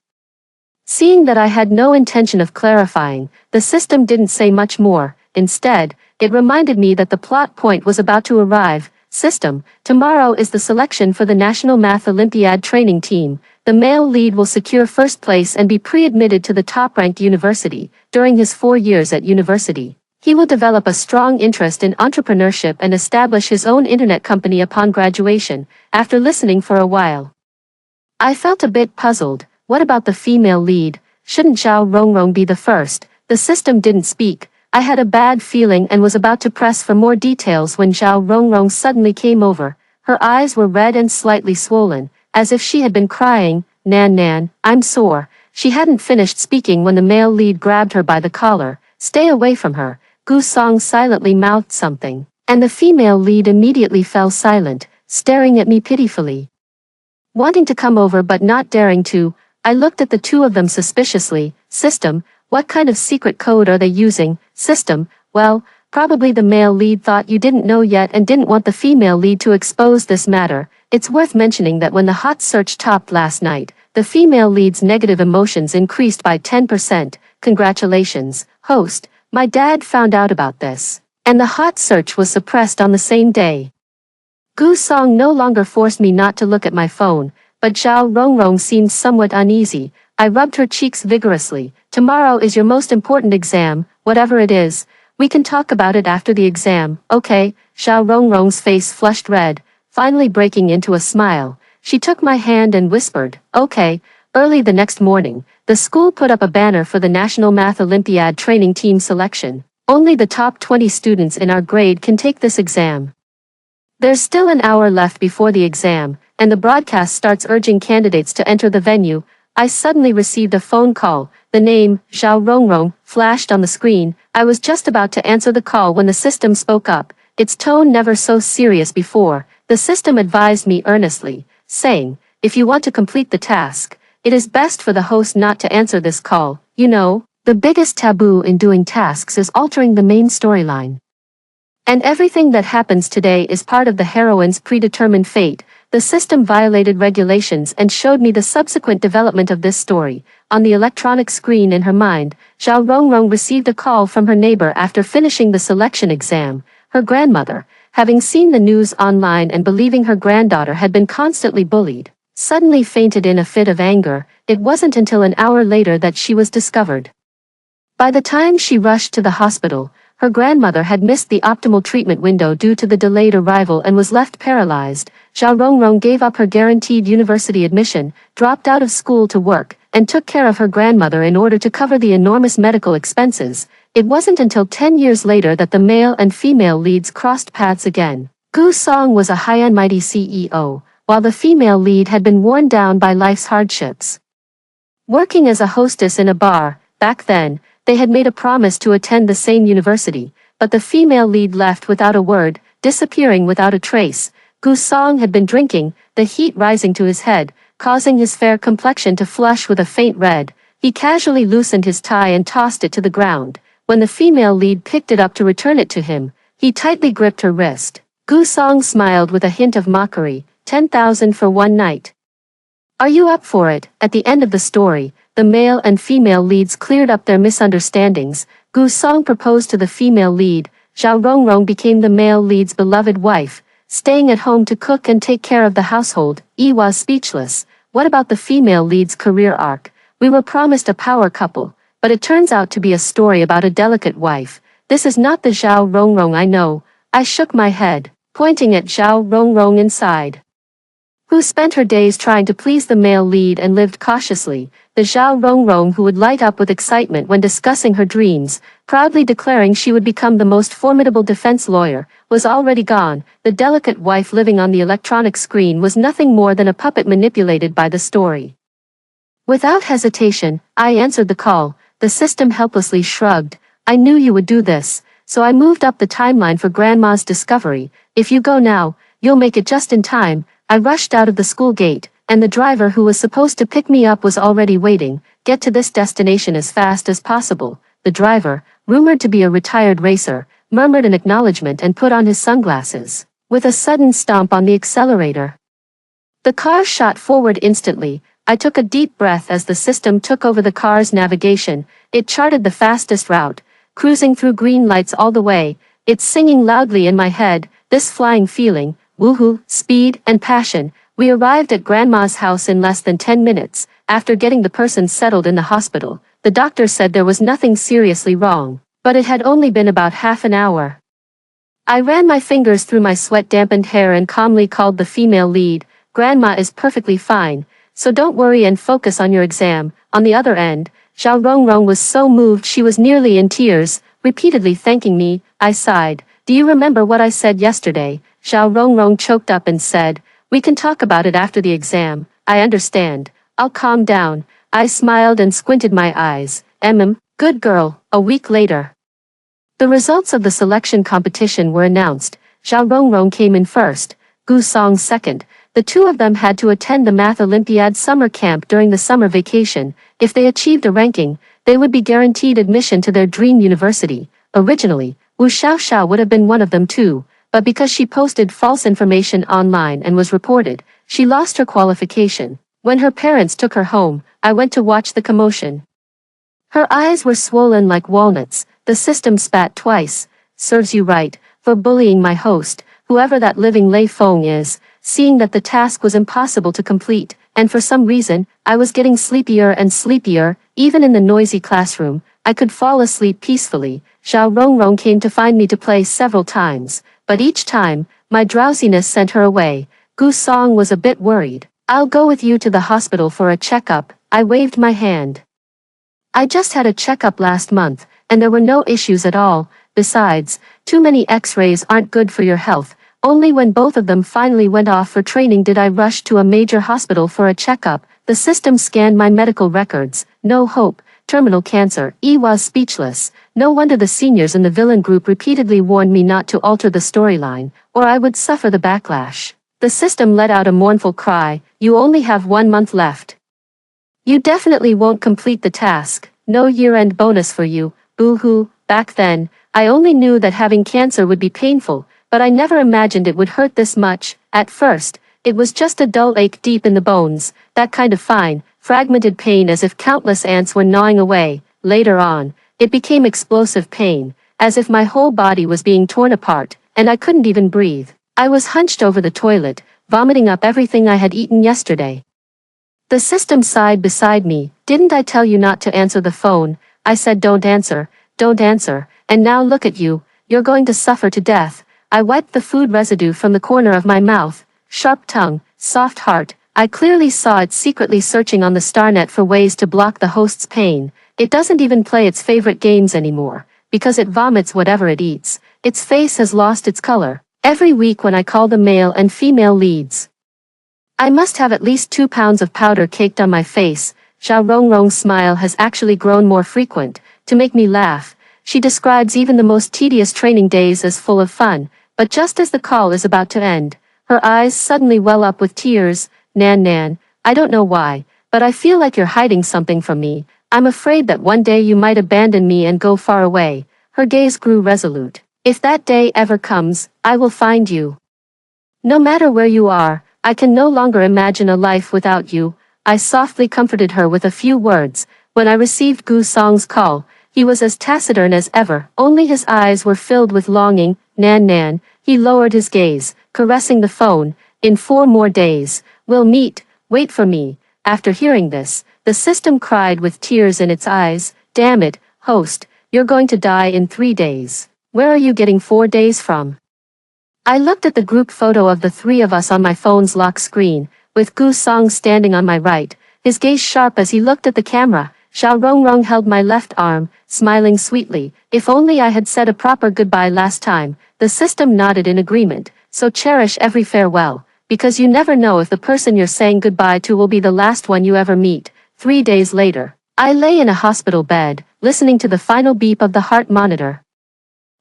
Seeing that I had no intention of clarifying, the system didn't say much more. Instead, it reminded me that the plot point was about to arrive. System, tomorrow is the selection for the National Math Olympiad training team. The male lead will secure first place and be pre-admitted to the top-ranked university. During his 4 years at university, he will develop a strong interest in entrepreneurship and establish his own internet company upon graduation. After listening for a while, I felt a bit puzzled. What about the female lead? Shouldn't Zhao Rongrong be the first? The system didn't speak. I had a bad feeling and was about to press for more details when Zhao Rongrong suddenly came over. Her eyes were red and slightly swollen, as if she had been crying. Nan, I'm sore. She hadn't finished speaking when the male lead grabbed her by the collar. Stay away from her. Gu Song silently mouthed something, and the female lead immediately fell silent, staring at me pitifully. Wanting to come over but not daring to, I looked at the two of them suspiciously. System, what kind of secret code are they using? System, well, probably the male lead thought you didn't know yet and didn't want the female lead to expose this matter. It's worth mentioning that when the hot search topped last night, the female lead's negative emotions increased by 10%. Congratulations, host. My dad found out about this, and the hot search was suppressed on the same day. Gu Song no longer forced me not to look at my phone, but Zhao Rongrong seemed somewhat uneasy. I rubbed her cheeks vigorously. Tomorrow is your most important exam, whatever it is. We can talk about it after the exam, okay? Zhao Rongrong's face flushed red, finally breaking into a smile. She took my hand and whispered, okay. Early the next morning, the school put up a banner for the National Math Olympiad training team selection. Only the top 20 students in our grade can take this exam. There's still an hour left before the exam, and the broadcast starts urging candidates to enter the venue. I suddenly received a phone call. The name, Zhao Rongrong, flashed on the screen. I was just about to answer the call when the system spoke up, its tone never so serious before. The system advised me earnestly, saying, if you want to complete the task, it is best for the host not to answer this call. You know, the biggest taboo in doing tasks is altering the main storyline. And everything that happens today is part of the heroine's predetermined fate. The system violated regulations and showed me the subsequent development of this story. On the electronic screen in her mind, Zhao Rongrong received a call from her neighbor after finishing the selection exam. Her grandmother, having seen the news online and believing her granddaughter had been constantly bullied, suddenly fainted in a fit of anger. It wasn't until an hour later that she was discovered. By the time she rushed to the hospital, her grandmother had missed the optimal treatment window due to the delayed arrival and was left paralyzed. Zhao Rongrong gave up her guaranteed university admission, dropped out of school to work, and took care of her grandmother in order to cover the enormous medical expenses. It wasn't until 10 years later that the male and female leads crossed paths again. Gu Song was a high and mighty CEO, while the female lead had been worn down by life's hardships. Working as a hostess in a bar, back then, they had made a promise to attend the same university, but the female lead left without a word, disappearing without a trace. Gu Song had been drinking, the heat rising to his head, causing his fair complexion to flush with a faint red. He casually loosened his tie and tossed it to the ground. When the female lead picked it up to return it to him, he tightly gripped her wrist. Gu Song smiled with a hint of mockery. 10,000 for one night. Are you up for it? At the end of the story, the male and female leads cleared up their misunderstandings. Gu Song proposed to the female lead. Zhao Rongrong became the male lead's beloved wife, staying at home to cook and take care of the household. Yi was speechless. What about the female lead's career arc? We were promised a power couple, but it turns out to be a story about a delicate wife. This is not the Zhao Rongrong I know. I shook my head, pointing at Zhao Rongrong inside, who spent her days trying to please the male lead and lived cautiously. The Zhao Rongrong who would light up with excitement when discussing her dreams, proudly declaring she would become the most formidable defense lawyer, was already gone. The delicate wife living on the electronic screen was nothing more than a puppet manipulated by the story. Without hesitation, I answered the call. The system helplessly shrugged. I knew you would do this, so I moved up the timeline for Grandma's discovery. If you go now, you'll make it just in time. I rushed out of the school gate, and the driver who was supposed to pick me up was already waiting. Get to this destination as fast as possible. The driver, rumored to be a retired racer, murmured an acknowledgement and put on his sunglasses. With a sudden stomp on the accelerator, the car shot forward instantly. I took a deep breath as the system took over the car's navigation. It charted the fastest route, cruising through green lights all the way. It's singing loudly in my head, this flying feeling, woohoo, speed, and passion. We arrived at Grandma's house in less than 10 minutes. After getting the person settled in the hospital, the doctor said there was nothing seriously wrong, but it had only been about half an hour. I ran my fingers through my sweat-dampened hair and calmly called the female lead. Grandma is perfectly fine, so don't worry and focus on your exam. On the other end, Zhao Rongrong was so moved she was nearly in tears, repeatedly thanking me. I sighed. Do you remember what I said yesterday? Zhao Rongrong choked up and said, we can talk about it after the exam. I understand. I'll calm down. I smiled and squinted my eyes. Good girl. A week later, the results of the selection competition were announced. Zhao Rongrong came in first, Gu Song second. The two of them had to attend the Math Olympiad summer camp during the summer vacation. If they achieved a ranking, they would be guaranteed admission to their dream university. Originally, Wu Xiaoxiao would have been one of them too, but because she posted false information online and was reported, she lost her qualification. When her parents took her home, I went to watch the commotion. Her eyes were swollen like walnuts. The system spat twice. Serves you right, for bullying my host, whoever that living Lei Feng is. Seeing that the task was impossible to complete, and for some reason, I was getting sleepier and sleepier. Even in the noisy classroom, I could fall asleep peacefully. Zhao Rongrong came to find me to play several times, but each time, my drowsiness sent her away. Gu Song was a bit worried. I'll go with you to the hospital for a checkup. I waved my hand. I just had a checkup last month, and there were no issues at all. Besides, too many x-rays aren't good for your health. Only when both of them finally went off for training did I rush to a major hospital for a checkup. The system scanned my medical records. No hope. Terminal cancer. I was speechless. No wonder the seniors in the villain group repeatedly warned me not to alter the storyline, or I would suffer the backlash. The system let out a mournful cry. You only have 1 month left. You definitely won't complete the task. No year-end bonus for you. Boo-hoo. Back then, I only knew that having cancer would be painful, but I never imagined it would hurt this much. At first, it was just a dull ache deep in the bones, that kind of fine, fragmented pain as if countless ants were gnawing away. Later on, it became explosive pain, as if my whole body was being torn apart, and I couldn't even breathe. I was hunched over the toilet, vomiting up everything I had eaten yesterday. The system sighed beside me. Didn't I tell you not to answer the phone? I said don't answer, and now look at you, you're going to suffer to death. I wiped the food residue from the corner of my mouth. Sharp tongue, soft heart. I clearly saw it secretly searching on the starnet for ways to block the host's pain. It doesn't even play its favorite games anymore, because it vomits whatever it eats. Its face has lost its color. Every week when I call the male and female leads, I must have at least 2 pounds of powder caked on my face. Zhao Rongrong's smile has actually grown more frequent, to make me laugh. She describes even the most tedious training days as full of fun. But just as the call is about to end, her eyes suddenly well up with tears. Nan, I don't know why, but I feel like you're hiding something from me. I'm afraid that one day you might abandon me and go far away. Her gaze grew resolute. If that day ever comes, I will find you. No matter where you are, I can no longer imagine a life without you. I softly comforted her with a few words. When I received Gu Song's call, he was as taciturn as ever, only his eyes were filled with longing. Nan, he lowered his gaze, caressing the phone. In 4 more days, we'll meet, wait for me. After hearing this, the system cried with tears in its eyes. Damn it, host, you're going to die in 3 days. Where are you getting 4 days from? I looked at the group photo of the 3 of us on my phone's lock screen, with Gu Song standing on my right, his gaze sharp as he looked at the camera. Zhao Rongrong held my left arm, smiling sweetly. If only I had said a proper goodbye last time. The system nodded in agreement. So cherish every farewell, because you never know if the person you're saying goodbye to will be the last one you ever meet. 3 days later, I lay in a hospital bed, listening to the final beep of the heart monitor.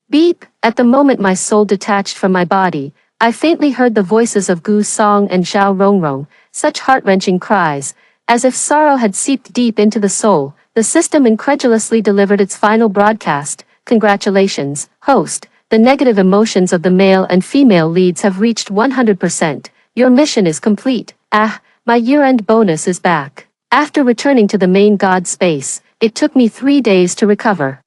Beep! At the moment my soul detached from my body, I faintly heard the voices of Gu Song and Zhao Rongrong. such heart-wrenching cries. As if sorrow had seeped deep into the soul, the system incredulously delivered its final broadcast. Congratulations, host. The negative emotions of the male and female leads have reached 100%. Your mission is complete. Ah, my year-end bonus is back. After returning to the main god space, it took me 3 days to recover.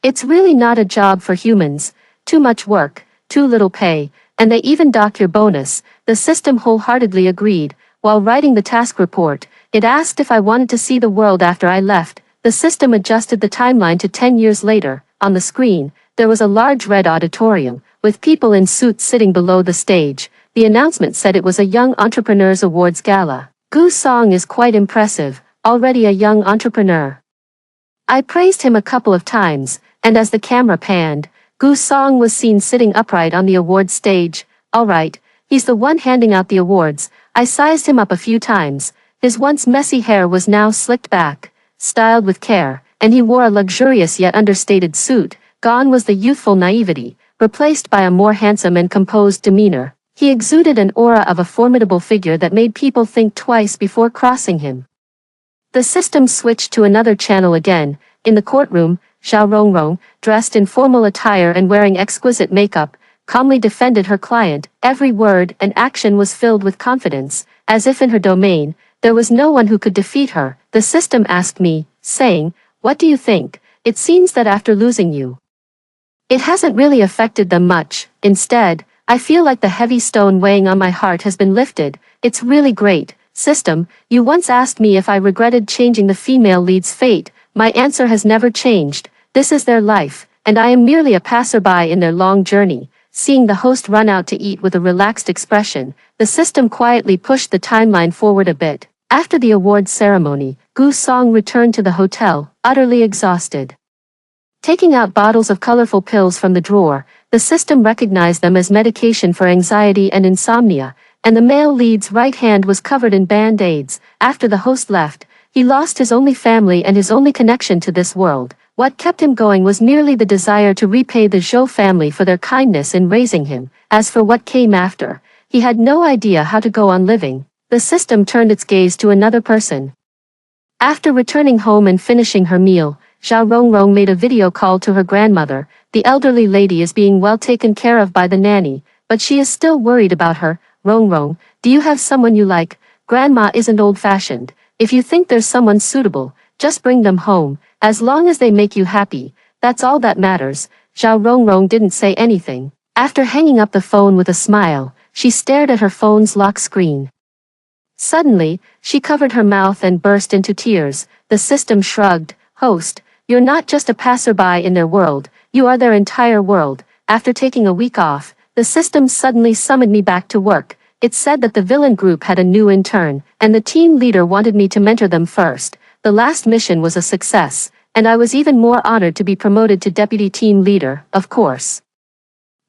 It's really not a job for humans. Too much work, too little pay, and they even dock your bonus. The system wholeheartedly agreed. While writing the task report, it asked if I wanted to see the world after I left. The system adjusted the timeline to 10 years later. On the screen, there was a large red auditorium, with people in suits sitting below the stage. The announcement said it was a Young Entrepreneurs Awards Gala. Gu Song is quite impressive, already a young entrepreneur. I praised him a couple of times, and as the camera panned, Gu Song was seen sitting upright on the awards stage. Alright, he's the one handing out the awards. I sized him up a few times. His once messy hair was now slicked back, styled with care, and he wore a luxurious yet understated suit. Gone was the youthful naivety, replaced by a more handsome and composed demeanor. He exuded an aura of a formidable figure that made people think twice before crossing him. The system switched to another channel again. In the courtroom, Xiao Rongrong, dressed in formal attire and wearing exquisite makeup, calmly defended her client. Every word and action was filled with confidence, as if in her domain, there was no one who could defeat her. The system asked me, saying, "What do you think? It seems that after losing you, it hasn't really affected them much. Instead, I feel like the heavy stone weighing on my heart has been lifted. It's really great." System, you once asked me if I regretted changing the female lead's fate. My answer has never changed. This is their life, and I am merely a passerby in their long journey. Seeing the host run out to eat with a relaxed expression, the system quietly pushed the timeline forward a bit. After the awards ceremony, Gu Song returned to the hotel, utterly exhausted. Taking out bottles of colorful pills from the drawer, the system recognized them as medication for anxiety and insomnia, and the male lead's right hand was covered in band-aids. After the host left, he lost his only family and his only connection to this world. What kept him going was merely the desire to repay the Zhou family for their kindness in raising him. As for what came after, he had no idea how to go on living. The system turned its gaze to another person. After returning home and finishing her meal, Xiao Rongrong made a video call to her grandmother. The elderly lady is being well taken care of by the nanny, but she is still worried about her. Rongrong, do you have someone you like? Grandma isn't old-fashioned. If you think there's someone suitable, just bring them home. As long as they make you happy, that's all that matters. Xiao Rongrong didn't say anything. After hanging up the phone with a smile, she stared at her phone's lock screen. Suddenly, she covered her mouth and burst into tears. The system shrugged. Host, you're not just a passerby in their world, you are their entire world. After taking a week off, the system suddenly summoned me back to work. It said that the villain group had a new intern, and the team leader wanted me to mentor them first. The last mission was a success, and I was even more honored to be promoted to deputy team leader, of course.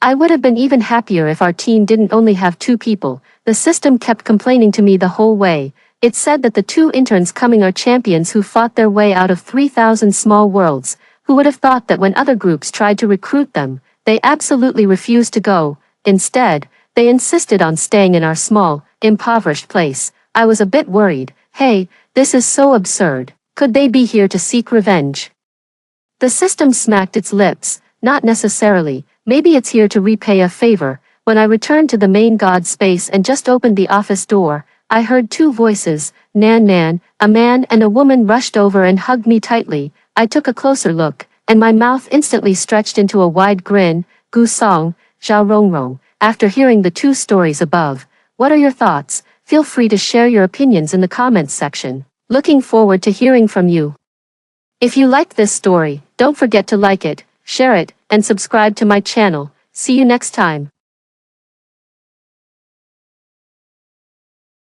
I would have been even happier if our team didn't only have 2 people. The system kept complaining to me the whole way. It said that the 2 interns coming are champions who fought their way out of 3,000 small worlds. Who would have thought that when other groups tried to recruit them, they absolutely refused to go. Instead, they insisted on staying in our small, impoverished place. I was a bit worried. Hey, this is so absurd. Could they be here to seek revenge? The system smacked its lips. Not necessarily. Maybe it's here to repay a favor. When I returned to the main god space and just opened the office door, I heard 2 voices. Nan Nan, a man and a woman rushed over and hugged me tightly. I took a closer look, and my mouth instantly stretched into a wide grin. Gu Song, Xiao Rongrong. After hearing the 2 stories above, what are your thoughts? Feel free to share your opinions in the comments section. Looking forward to hearing from you. If you liked this story, don't forget to like it, share it, and subscribe to my channel. See you next time.